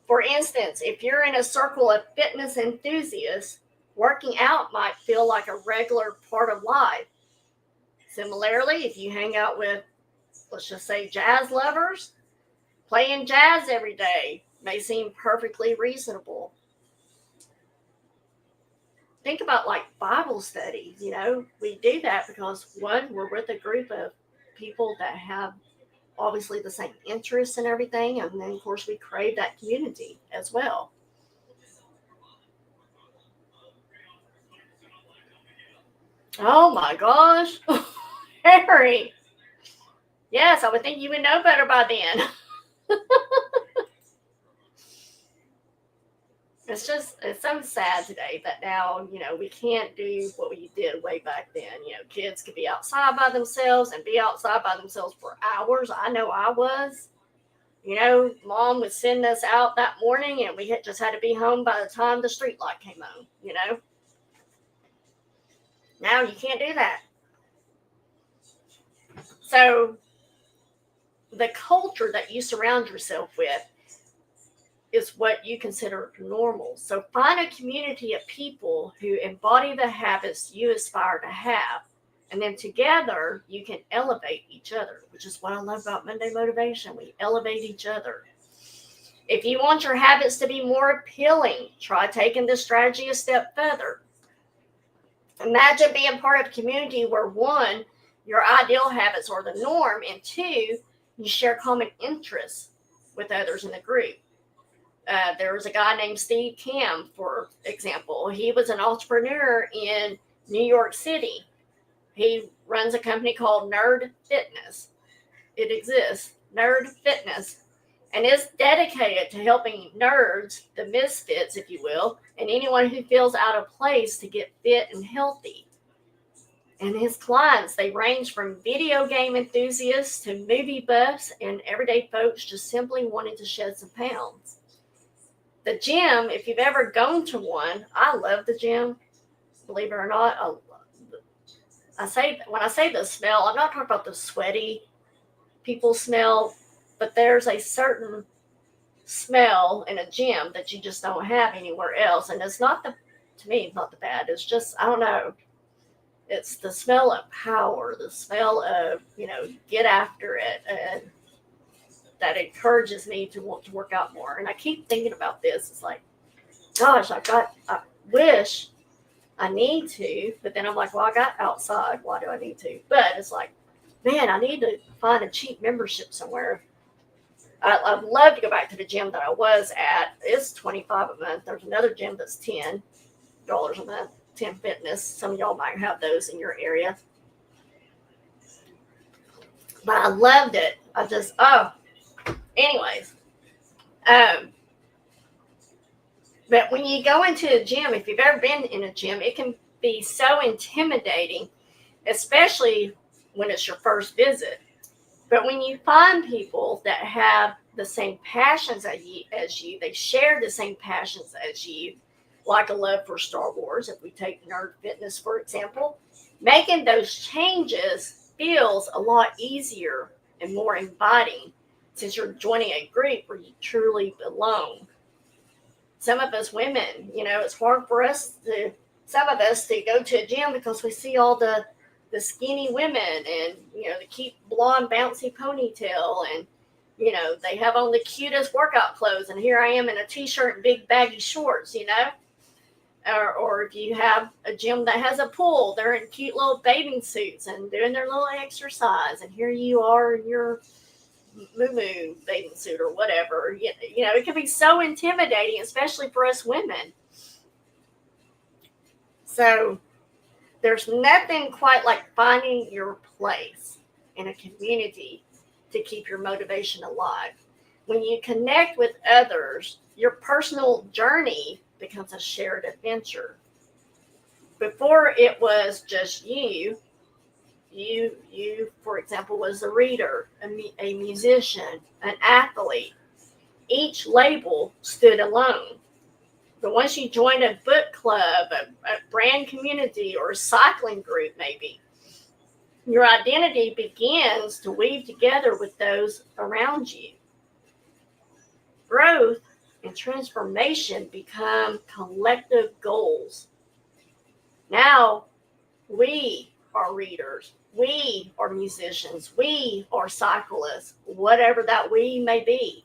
For instance, if you're in a circle of fitness enthusiasts, working out might feel like a regular part of life. Similarly, if you hang out with, let's just say, jazz lovers, playing jazz every day may seem perfectly reasonable. Think about like Bible studies. We do that because one, we're with a group of people that have obviously the same interests and everything, and then of course we crave that community as well. Oh my gosh. Harry. Yes, I would think you would know better by then. It's so sad today that now, we can't do what we did way back then. Kids could be outside by themselves and be outside by themselves for hours. I know I was. Mom would send us out that morning and we just had to be home by the time the street light came on, Now you can't do that. So the culture that you surround yourself with is what you consider normal. So find a community of people who embody the habits you aspire to have. And then together you can elevate each other, which is what I love about Monday Motivation. We elevate each other. If you want your habits to be more appealing, try taking this strategy a step further. Imagine being part of a community where one, your ideal habits are the norm, and two, you share common interests with others in the group. There was a guy named Steve Cam, for example. He was an entrepreneur in New York City. He runs a company called Nerd Fitness. It exists, Nerd Fitness, and is dedicated to helping nerds, the misfits, if you will, and anyone who feels out of place to get fit and healthy. And his clients, they range from video game enthusiasts to movie buffs and everyday folks just simply wanting to shed some pounds. The gym, if you've ever gone to one, I love the gym. Believe it or not, when I say the smell, I'm not talking about the sweaty people smell, but there's a certain smell in a gym that you just don't have anywhere else. And it's not to me, it's not the bad. It's just, I don't know. It's the smell of power, the smell of, get after it. And that encourages me to want to work out more. And I keep thinking about this. It's like, gosh, I wish I need to, but then I'm like, well, I got outside. Why do I need to? But it's like, man, I need to find a cheap membership somewhere. I'd love to go back to the gym that I was at. It's $25 a month. There's another gym that's $10 a month, 10 Fitness. Some of y'all might have those in your area. But I loved it. Anyways. But when you go into a gym, if you've ever been in a gym, it can be so intimidating, especially when it's your first visit. But when you find people that have the same passions as you, they share the same passions as you, like a love for Star Wars, if we take Nerd Fitness, for example, making those changes feels a lot easier and more inviting since you're joining a group where you truly belong. Some of us women, it's hard for some of us to go to a gym because we see all the skinny women and, the cute blonde bouncy ponytail and, they have on the cutest workout clothes. And here I am in a t-shirt and big baggy shorts, or if you have a gym that has a pool, they're in cute little bathing suits and doing their little exercise. And here you are in your moo bathing suit or whatever. It can be so intimidating, especially for us women. So there's nothing quite like finding your place in a community to keep your motivation alive. When you connect with others, your personal journey becomes a shared adventure. Before it was just you, for example, was a reader, a musician, an athlete. Each label stood alone. But once you join a book club, a brand community, or a cycling group maybe, Your identity begins to weave together with those around you. Growth and transformation become collective goals. Now, we are readers, we are musicians, we are cyclists, whatever that we may be.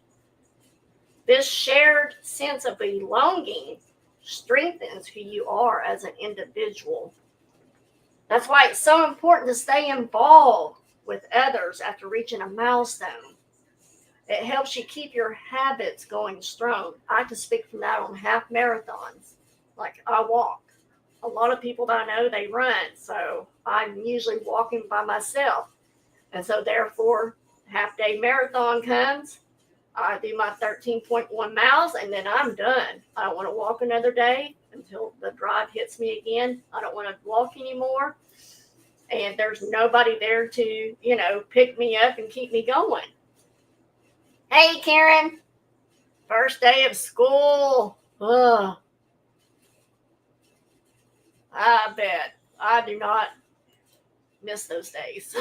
This shared sense of belonging strengthens who you are as an individual. That's why it's so important to stay involved with others after reaching a milestone. It helps you keep your habits going strong. I can speak from that on half marathons. Like, I walk. A lot of people that I know, they run. So I'm usually walking by myself. And so therefore, half day marathon comes. I do my 13.1 miles and then I'm done. I don't want to walk another day until the drive hits me again. I don't want to walk anymore. And there's nobody there to, pick me up and keep me going. Hey, Karen. First day of school. Ugh. I bet. I do not miss those days.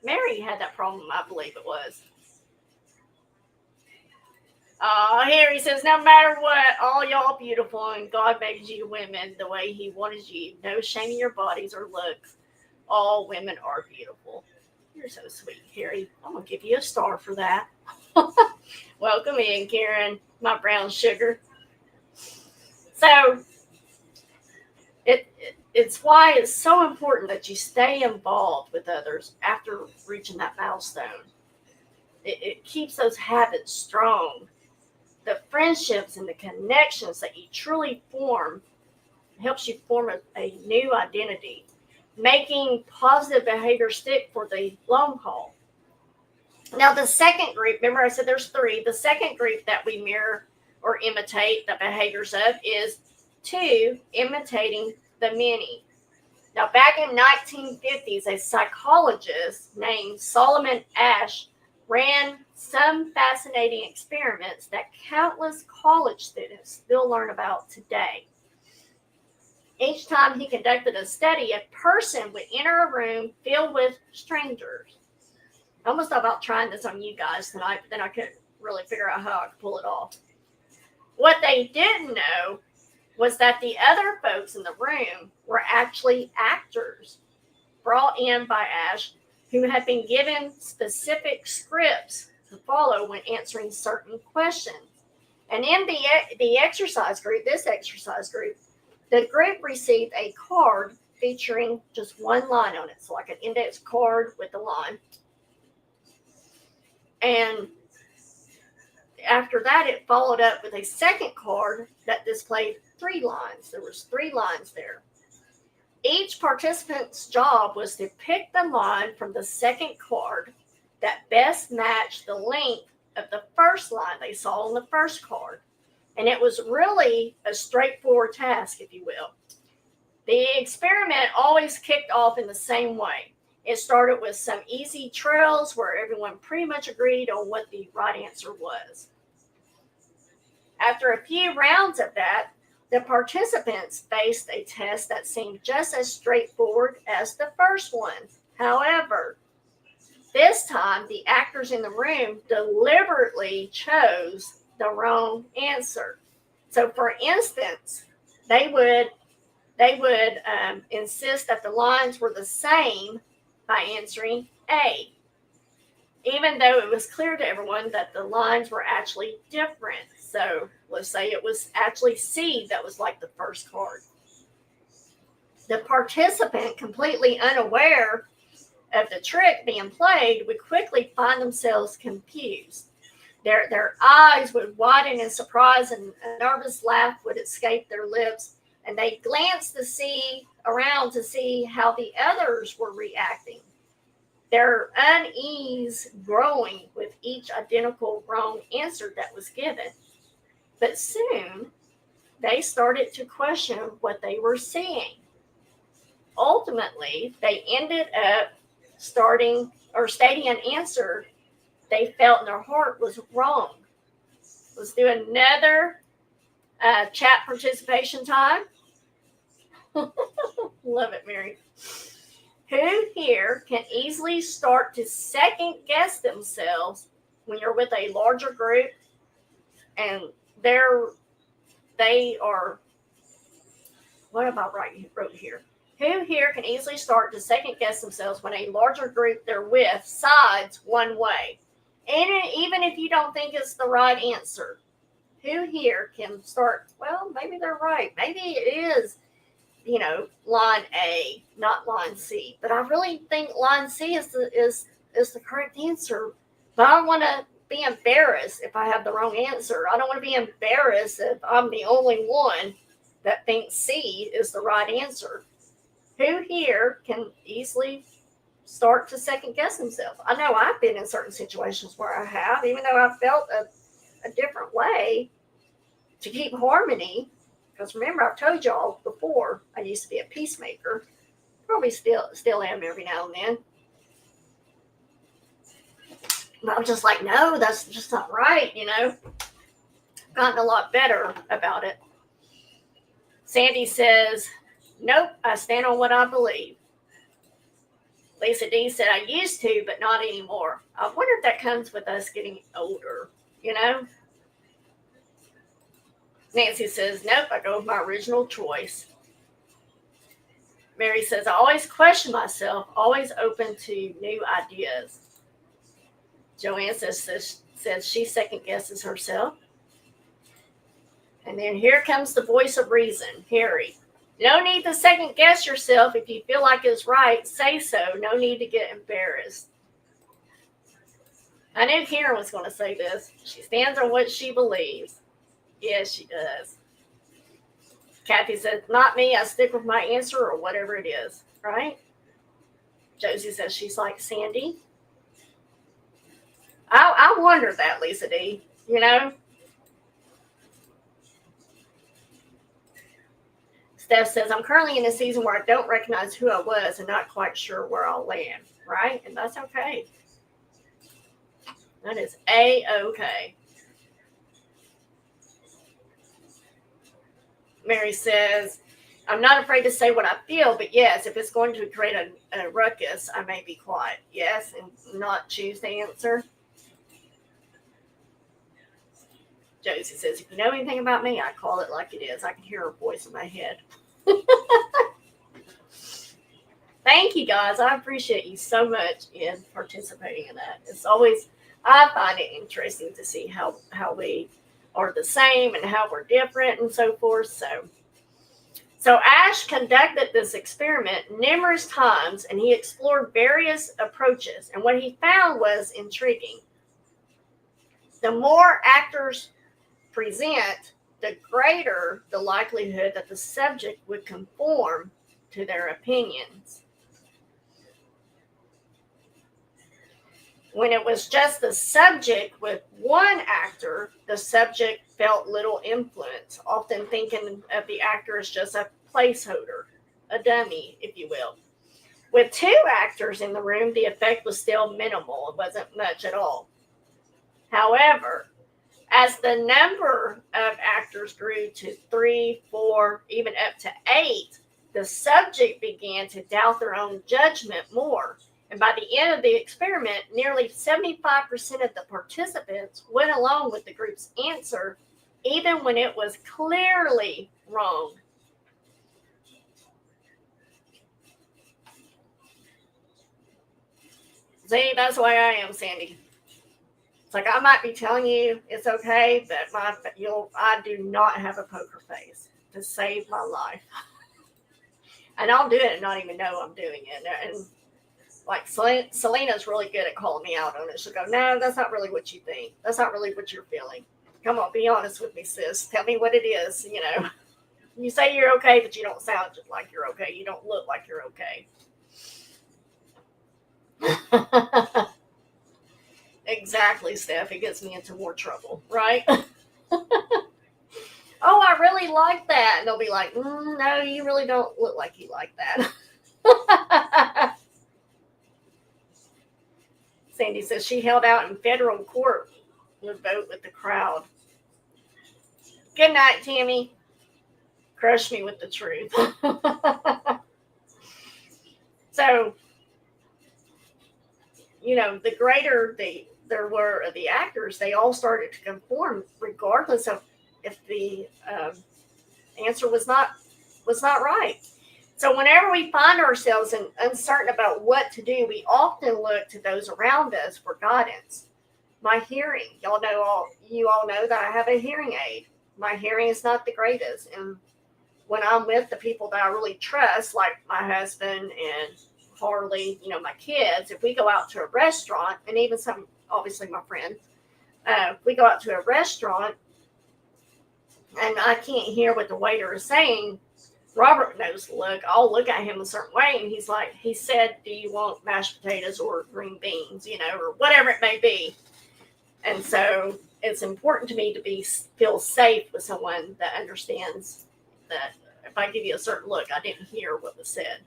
Mary had that problem, I believe it was. Here he says, no matter what, all y'all beautiful, and God made you women the way he wanted you. No shaming your bodies or looks. All women are beautiful. You're so sweet, Carrie. I'm going to give you a star for that. Welcome in, Karen, my brown sugar. So, it's why it's so important that you stay involved with others after reaching that milestone. It keeps those habits strong. The friendships and the connections that you truly form helps you form a new identity, making positive behavior stick for the long haul. Now, the second group, remember I said there's three. The second group that we mirror or imitate the behaviors of is 2, imitating the many. Now, back in 1950s, a psychologist named Solomon Asch ran some fascinating experiments that countless college students still learn about today. Each time he conducted a study, a person would enter a room filled with strangers. I almost thought about trying this on you guys tonight, but then I couldn't really figure out how I could pull it off. What they didn't know was that the other folks in the room were actually actors brought in by Asch who had been given specific scripts to follow when answering certain questions. And in the exercise group, the group received a card featuring just one line on it. So like an index card with a line. And after that, it followed up with a second card that displayed 3 lines. There was 3 lines there. Each participant's job was to pick the line from the second card that best matched the length of the first line they saw on the first card. And it was really a straightforward task, if you will. The experiment always kicked off in the same way. It started with some easy trails where everyone pretty much agreed on what the right answer was. After a few rounds of that, the participants faced a test that seemed just as straightforward as the first one. However, this time the actors in the room deliberately chose the wrong answer. So, for instance, they would insist that the lines were the same by answering A, even though it was clear to everyone that the lines were actually different. So let's say it was actually C that was like the first card. The participant, completely unaware of the trick being played, would quickly find themselves confused. Their eyes would widen in surprise and a nervous laugh would escape their lips. And they glanced around to see how the others were reacting. Their unease growing with each identical wrong answer that was given. But soon, they started to question what they were seeing. Ultimately, they ended up stating an answer they felt in their heart was wrong. Let's do another chat participation time. Love it, Mary. Who here can easily start to second guess themselves when you're with a larger group and they are, what have I wrote here? Who here can easily start to second guess themselves when a larger group they're with sides one way? And even if you don't think it's the right answer, who here can start, well, maybe they're right. Maybe it is, line A, not line C. But I really think line C is the correct answer. But I don't want to be embarrassed if I have the wrong answer. I don't want to be embarrassed if I'm the only one that thinks C is the right answer. Who here can easily start to second guess themselves? I know I've been in certain situations where I have, even though I felt a different way to keep harmony. Because remember, I've told y'all before, I used to be a peacemaker. Probably still am every now and then. But I'm just like, no, that's just not right, Gotten a lot better about it. Sandy says, nope, I stand on what I believe. Lisa D said, I used to, but not anymore. I wonder if that comes with us getting older, Nancy says, nope, I go with my original choice. Mary says, I always question myself, always open to new ideas. Joanne says she second guesses herself. And then here comes the voice of reason, Harry. No need to second guess yourself. If you feel like it's right, say so. No need to get embarrassed. I knew Karen was going to say this. She stands on what she believes. Yes, she does. Kathy says, not me. I stick with my answer or whatever it is, right? Josie says she's like Sandy. I wonder that, Lisa D. Steph says, I'm currently in a season where I don't recognize who I was and not quite sure where I'll land, right? And that's okay. That is A-okay. Mary says, I'm not afraid to say what I feel, but yes, if it's going to create a ruckus, I may be quiet. Yes, and not choose the answer. Josie says, if you know anything about me, I call it like it is. I can hear her voice in my head. Thank you, guys. I appreciate you so much in participating in that. It's always, I find it interesting to see how we are the same and how we're different and so forth. So Ash conducted this experiment numerous times, and he explored various approaches. And what he found was intriguing. The more actors present, the greater the likelihood that the subject would conform to their opinions. When it was just the subject with one actor, the subject felt little influence, often thinking of the actor as just a placeholder, a dummy, if you will. With two actors in the room, the effect was still minimal. It wasn't much at all. However, as the number of actors grew to 3, 4, even up to 8, the subject began to doubt their own judgment more. And by the end of the experiment, nearly 75% of the participants went along with the group's answer, even when it was clearly wrong. See, that's the way I am, Sandy. It's like I might be telling you it's okay, but I do not have a poker face to save my life. And I'll do it and not even know I'm doing it. And like Selena's really good at calling me out on it. She'll go, no, that's not really what you think. That's not really what you're feeling. Come on, be honest with me, sis. Tell me what it is, You say you're okay, but you don't sound just like you're okay. You don't look like you're okay. Exactly, Steph. It gets me into more trouble, right? Oh, I really like that. And they'll be like, no, you really don't look like you like that. Sandy says she held out in federal court to vote with the crowd. Good night, Tammy. crush me with the truth. So, the greater there were of the actors, they all started to conform, regardless of if the answer was not right. So whenever we find ourselves uncertain about what to do, we often look to those around us for guidance. My hearing, you all know that I have a hearing aid. My hearing is not the greatest, and when I'm with the people that I really trust, like my husband and Harley, my kids, if we go out to a restaurant, and even obviously my friends, we go out to a restaurant and I can't hear what the waiter is saying, Robert knows the look. I'll look at him a certain way, and he's like, he said, do you want mashed potatoes or green beans, or whatever it may be. And so it's important to me to feel safe with someone that understands that if I give you a certain look, I didn't hear what was said,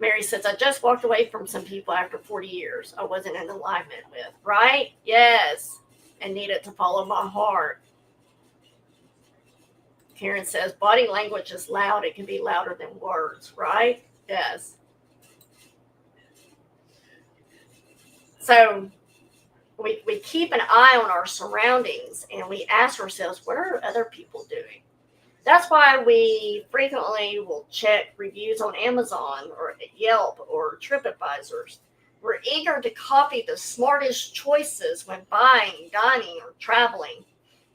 Mary says, I just walked away from some people after 40 years I wasn't in alignment with. Right? Yes. And needed to follow my heart. Karen says, body language is loud. It can be louder than words. Right? Yes. So we keep an eye on our surroundings, and we ask ourselves, what are other people doing? That's why we frequently will check reviews on Amazon or Yelp or TripAdvisors. We're eager to copy the smartest choices when buying, dining, or traveling.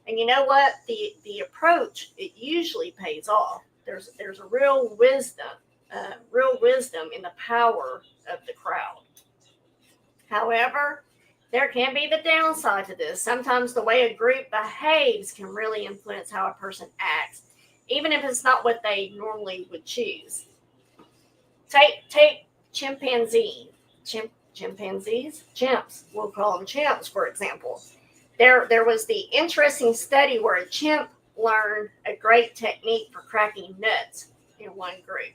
And you know what? The approach, it usually pays off. There's a real wisdom in the power of the crowd. However, there can be the downside to this. Sometimes the way a group behaves can really influence how a person acts, even if it's not what they normally would choose. Take chimpanzees. Chimps. We'll call them chimps, for example. There was the interesting study where a chimp learned a great technique for cracking nuts in one group.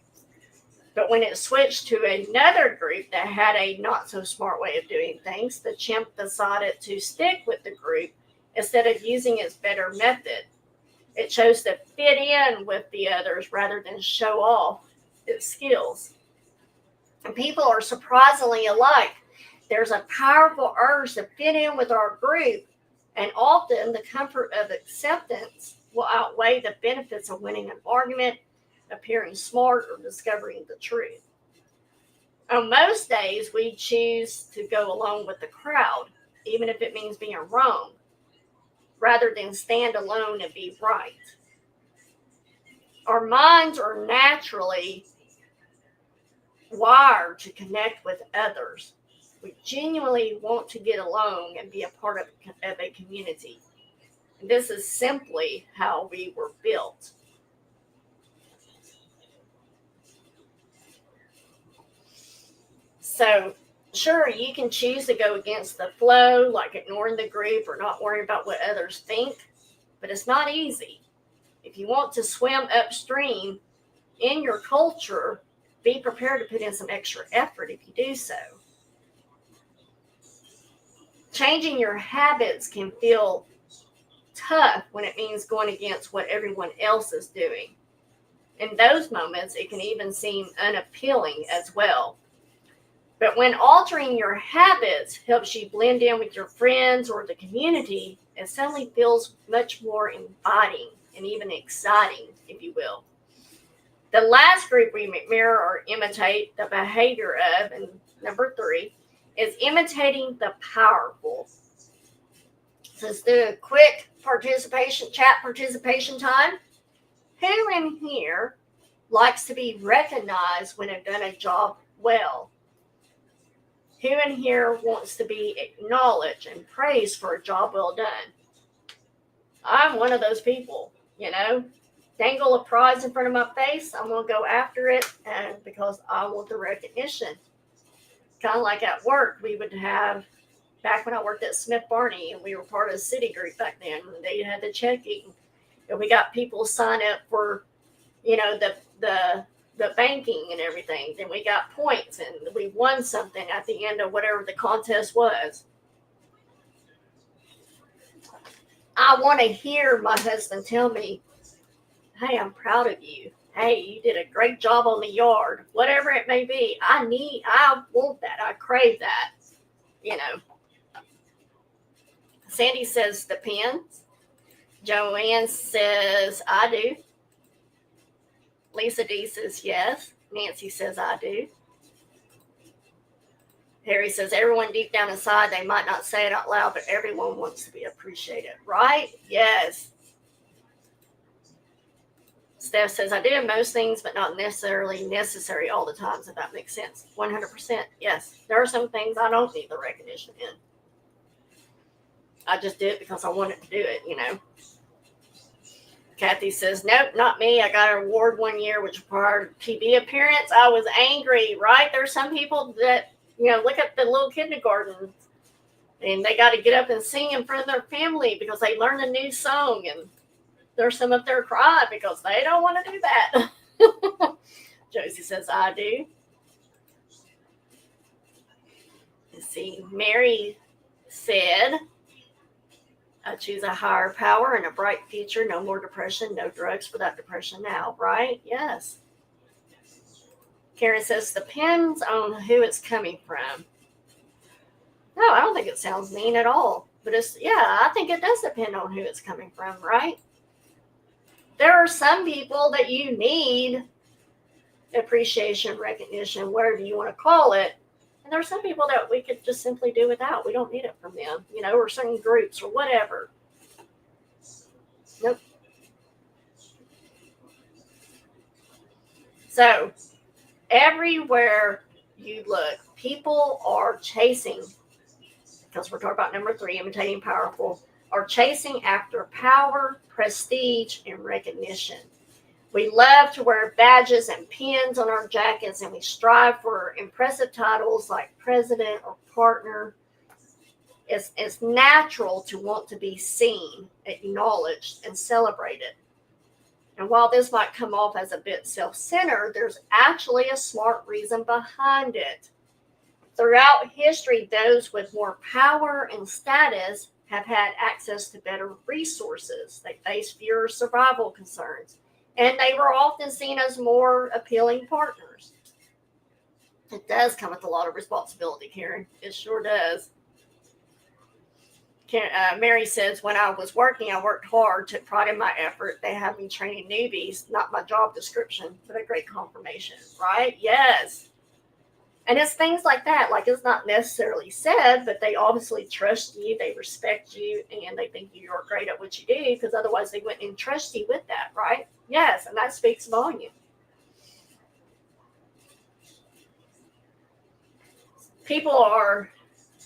But when it switched to another group that had a not so smart way of doing things, the chimp decided to stick with the group instead of using its better method. It chose to fit in with the others rather than show off its skills. And people are surprisingly alike. There's a powerful urge to fit in with our group, and often the comfort of acceptance will outweigh the benefits of winning an argument, appearing smart, or discovering the truth. On most days, we choose to go along with the crowd, even if it means being wrong, rather than stand alone and be right. Our minds are naturally wired to connect with others. We genuinely want to get along and be a part of a community. And this is simply how we were built. So, sure, you can choose to go against the flow, like ignoring the group or not worry about what others think, but it's not easy. If you want to swim upstream in your culture, be prepared to put in some extra effort if you do so. Changing your habits can feel tough when it means going against what everyone else is doing. In those moments, it can even seem unappealing as well. But when altering your habits helps you blend in with your friends or the community, it suddenly feels much more inviting and even exciting, if you will. The last group we mirror or imitate the behavior of, and number 3, is imitating the powerful. So let's do a quick chat participation time. Who in here likes to be recognized when they've done a job well? Who in here wants to be acknowledged and praised for a job well done? I'm one of those people, Dangle a prize in front of my face, I'm going to go after it, and because I want the recognition. Kind of like at work, we would have, back when I worked at Smith Barney, and we were part of the city group back then, they had the checking, and we got people sign up for, the banking and everything. Then we got points, and we won something at the end of whatever the contest was. I want to hear my husband tell me, hey, I'm proud of you. Hey, you did a great job on the yard. Whatever it may be. I want that. I crave that. You know. Sandy says depends. Joanne says I do. Lisa D says yes. Nancy says I do. Harry says everyone deep down inside, they might not say it out loud, but everyone wants to be appreciated. Right? Yes. Steph says I do most things, but not necessarily necessary all the time, so that makes sense. 100%. Yes. There are some things I don't need the recognition in. I just did it because I wanted to do it, you know. Kathy says, nope, not me. I got an award one year, which required TV appearance. I was angry, right? There's some people that, you know, look at the little kindergarten and they got to get up and sing in front of their family because they learned a new song, and there's some up there crying because they don't want to do that. Josie says, I do. Let's see. Mary said, I choose a higher power and a bright future. No more depression. No drugs for that depression now, right? Yes. Karen says, depends on who it's coming from. No, I don't think it sounds mean at all. But I think it does depend on who it's coming from, right? There are some people that you need appreciation, recognition, whatever you want to call it. And there are some people that we could just simply do without. We don't need it from them, you know, or certain groups or whatever. Nope. So, everywhere you look, people are chasing, because we're talking about number 3, imitating powerful, are chasing after power, prestige, and recognition. We love to wear badges and pins on our jackets, and we strive for impressive titles like president or partner. It's natural to want to be seen, acknowledged, and celebrated. And while this might come off as a bit self-centered, there's actually a smart reason behind it. Throughout history, those with more power and status have had access to better resources. They faced fewer survival concerns, and they were often seen as more appealing partners. It does come with a lot of responsibility, Karen. It sure does. Mary says, when I was working, I worked hard, took pride in my effort. They had me training newbies, not my job description, but a great confirmation, right? Yes. And it's things like that. Like, it's not necessarily said, but they obviously trust you, they respect you, and they think you're great at what you do, because otherwise they wouldn't entrust you with that, right? Yes, and that speaks volume. People are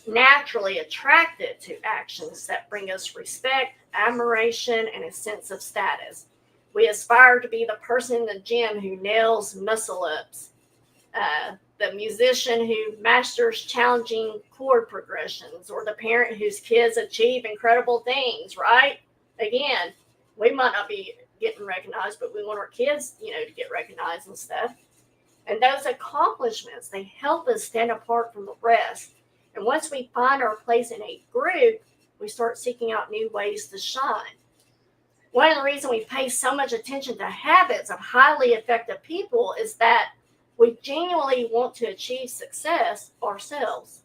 naturally attracted to actions that bring us respect, admiration, and a sense of status. We aspire to be the person in the gym who nails muscle-ups, the musician who masters challenging chord progressions, or the parent whose kids achieve incredible things, right? Again, we might not be getting recognized, but we want our kids, you know, to get recognized and stuff. And those accomplishments, they help us stand apart from the rest. And once we find our place in a group, we start seeking out new ways to shine. One of the reasons we pay so much attention to habits of highly effective people is that we genuinely want to achieve success ourselves.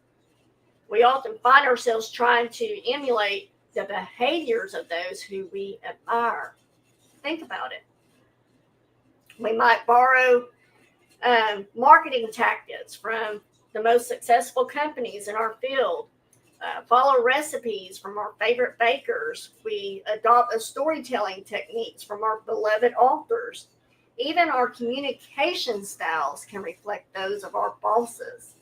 We often find ourselves trying to emulate the behaviors of those who we admire. Think about it. We might borrow marketing tactics from the most successful companies in our field, follow recipes from our favorite bakers. We adopt storytelling techniques from our beloved authors. Even our communication styles can reflect those of our bosses.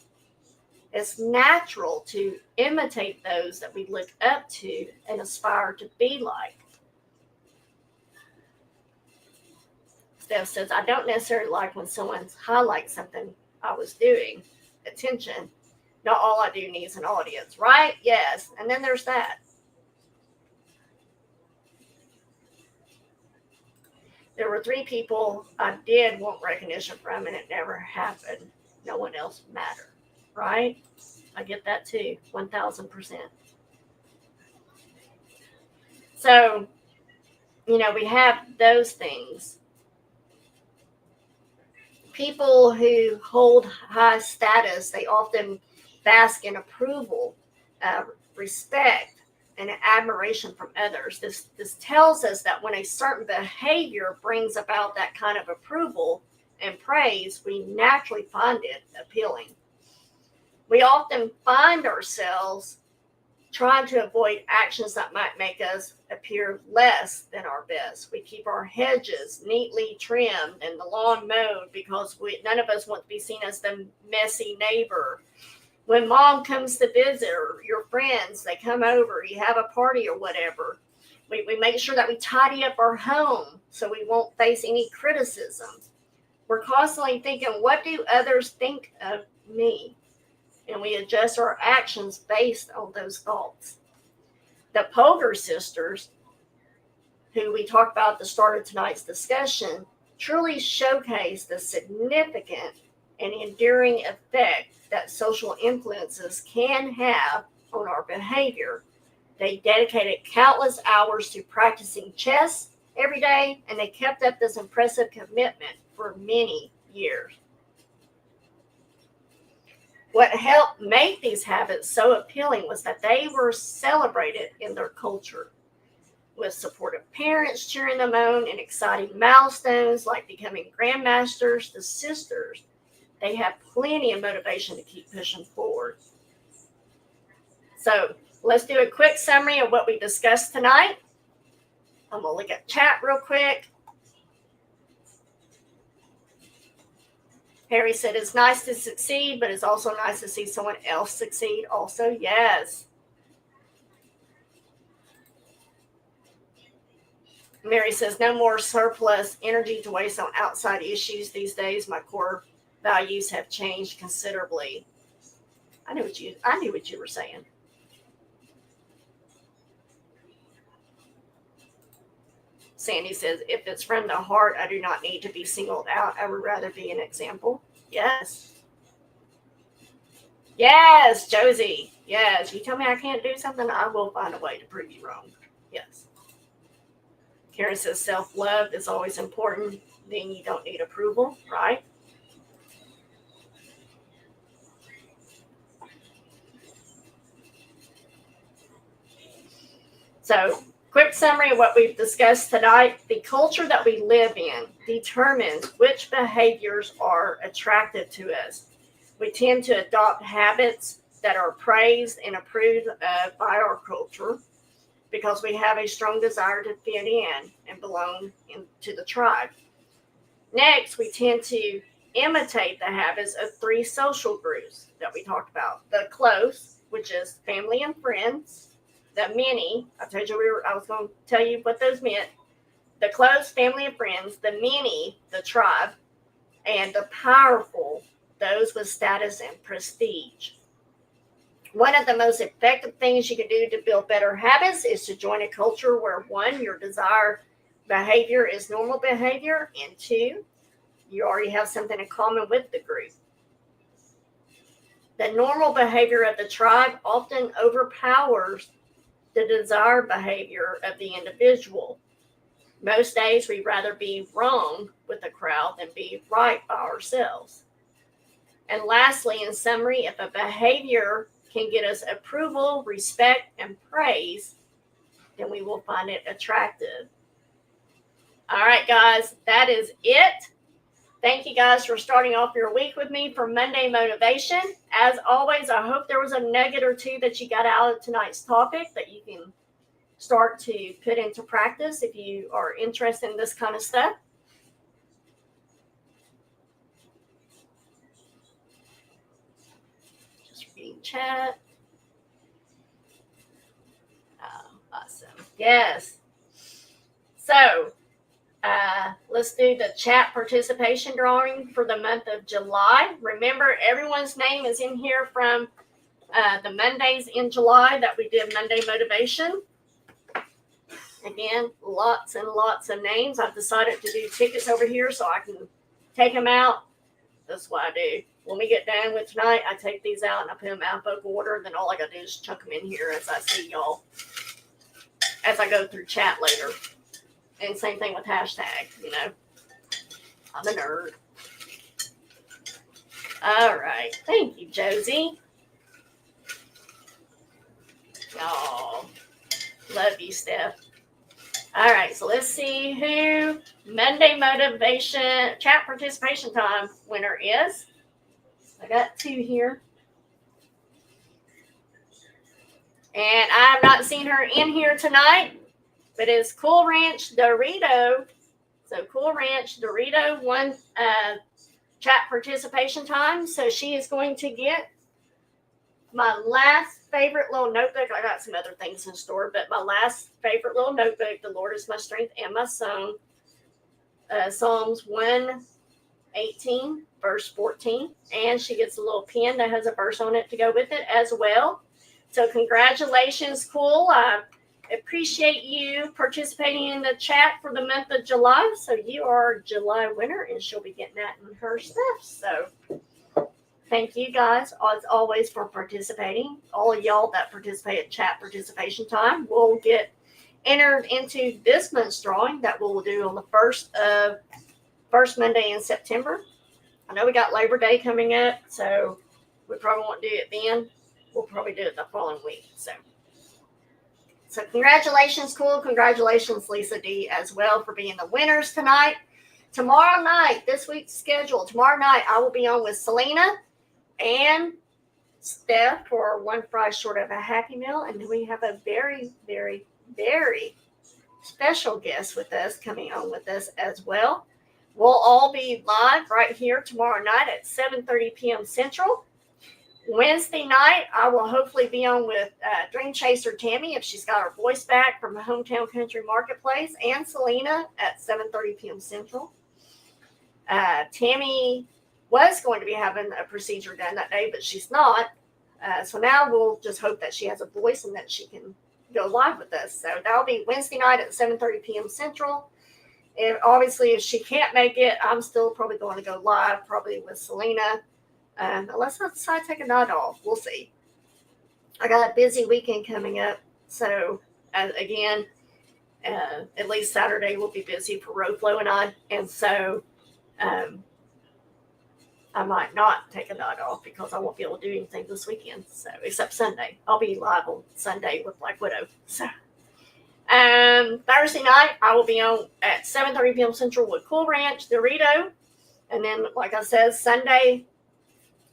It's natural to imitate those that we look up to and aspire to be like. Steph says, I don't necessarily like when someone highlights something I was doing. Attention. Not all I do needs an audience, right? Yes. And then there's that. There were 3 people I did want recognition from, and it never happened. No one else mattered, right? I get that too, 1,000%. So So, we have those things. People who hold high status, they often bask in approval, respect, and admiration from others. This tells us that when a certain behavior brings about that kind of approval and praise, we naturally find it appealing. We often find ourselves trying to avoid actions that might make us appear less than our best. We keep our hedges neatly trimmed and the lawn mowed because none of us want to be seen as the messy neighbor. When mom comes to visit, or your friends, they come over, you have a party or whatever, we make sure that we tidy up our home so we won't face any criticism. We're constantly thinking, what do others think of me? And we adjust our actions based on those thoughts. The Polar sisters, who we talked about at the start of tonight's discussion, truly showcase the significant and enduring effect that social influences can have on our behavior. They dedicated countless hours to practicing chess every day, and they kept up this impressive commitment for many years. What helped make these habits so appealing was that they were celebrated in their culture, with supportive parents cheering them on and exciting milestones like becoming grandmasters. The sisters, they have plenty of motivation to keep pushing forward. So let's do a quick summary of what we discussed tonight. I'm going to look at chat real quick. Harry said, it's nice to succeed, but it's also nice to see someone else succeed also. Yes. Mary says, no more surplus energy to waste on outside issues these days. My core values have changed considerably. I knew what you were saying. Sandy says, if it's from the heart, I do not need to be singled out. I would rather be an example. Yes. Yes, Josie. Yes. You tell me I can't do something, I will find a way to prove you wrong. Yes. Karen says, self-love is always important. Then you don't need approval, right? So, quick summary of what we've discussed tonight. The culture that we live in determines which behaviors are attractive to us. We tend to adopt habits that are praised and approved of by our culture because we have a strong desire to fit in and belong to the tribe. Next, we tend to imitate the habits of 3 social groups that we talked about. The close, which is family and friends. The many, I told you I was going to tell you what those meant. The close, family and friends. The many, the tribe. And the powerful, those with status and prestige. One of the most effective things you can do to build better habits is to join a culture where 1, your desired behavior is normal behavior, and 2, you already have something in common with the group. The normal behavior of the tribe often overpowers the desired behavior of the individual. Most days we'd rather be wrong with the crowd than be right by ourselves. And lastly, in summary, if a behavior can get us approval, respect, and praise, then we will find it attractive. All right, guys, that is it. Thank you guys for starting off your week with me for Monday Motivation. As always, I hope there was a nugget or 2 that you got out of tonight's topic that you can start to put into practice if you are interested in this kind of stuff. Just reading chat. Awesome. Yes. So, let's do the chat participation drawing for the month of July. Remember, everyone's name is in here from the Mondays in July that we did Monday Motivation. Again, lots and lots of names. I've decided to do tickets over here so I can take them out. That's what I do. When we get done with tonight, I take these out and I put them in alphabetical order. Then all I got to do is chuck them in here as I see y'all. as I go through chat later. And same thing with hashtag, you know. I'm a nerd. All right. Thank you, Josie. Oh, love you, Steph. All right, so let's see who Monday Motivation Chat Participation Time winner is. I got 2 here. And I have not seen her in here tonight, but it's Cool Ranch Dorito. So Cool Ranch Dorito won chat participation time. So she is going to get my last favorite little notebook. I got some other things in store, but my last favorite little notebook, The Lord is my strength and my song, Psalms 118, verse 14. And she gets a little pen that has a verse on it to go with it as well. So congratulations, Cool. I appreciate you participating in the chat for the month of July. So you are July winner, and she'll be getting that in her stuff. So thank you guys, as always, for participating. All of y'all that participate at chat participation time will get entered into this month's drawing that we'll do on the first Monday in September. I know we got Labor Day coming up, so we probably won't do it then. We'll probably do it the following week. So congratulations, Cool. Congratulations, Lisa D, as well, for being the winners tonight. Tomorrow night, this week's schedule. Tomorrow night, I will be on with Selena and Steph for one fry short of a Happy Meal. And we have a very, very, very special guest with us coming on with us as well. We'll all be live right here tomorrow night at 7:30 p.m. Central. Wednesday night, I will hopefully be on with Dream Chaser Tammy if she's got her voice back from Hometown Country Marketplace, and Selena at 7:30 p.m. Central. Tammy was going to be having a procedure done that day, but she's not. So now we'll just hope that she has a voice and that she can go live with us. So that'll be Wednesday night at 7:30 p.m. Central. And obviously, if she can't make it, I'm still probably going to go live, probably with Selena. Unless I decide to take a night off. We'll see. I got a busy weekend coming up. So, again, at least Saturday will be busy for Roadflow and I. And so, I might not take a night off because I won't be able to do anything this weekend. So, except Sunday. I'll be live on Sunday with Black Widow. So, Thursday night, I will be on at 7:30 p.m. Central with Cool Ranch Dorito. And then, like I said, Sunday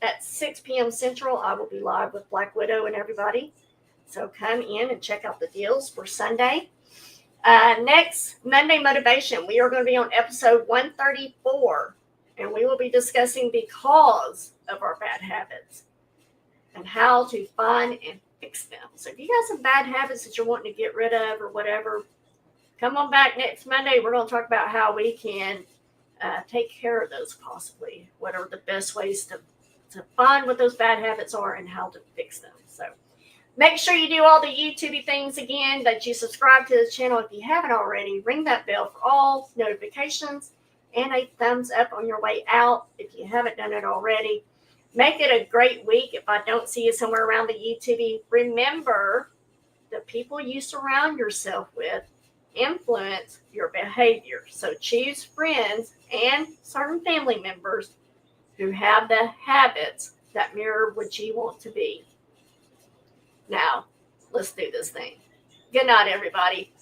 at 6 p.m. Central, I will be live with Black Widow and everybody. So come in and check out the deals for Sunday. Next, Monday Motivation. We are going to be on episode 134. And we will be discussing the cause of our bad habits and how to find and fix them. So if you got some bad habits that you're wanting to get rid of or whatever, come on back next Monday. We're going to talk about how we can take care of those possibly. What are the best ways to find what those bad habits are and how to fix them. So make sure you do all the YouTube things again, that you subscribe to the channel if you haven't already. Ring that bell for all notifications and a thumbs up on your way out if you haven't done it already. Make it a great week. If I don't see you somewhere around the YouTube, remember the people you surround yourself with influence your behavior. So choose friends and certain family members who have the habits that mirror what you want to be. Now, let's do this thing. Good night, everybody.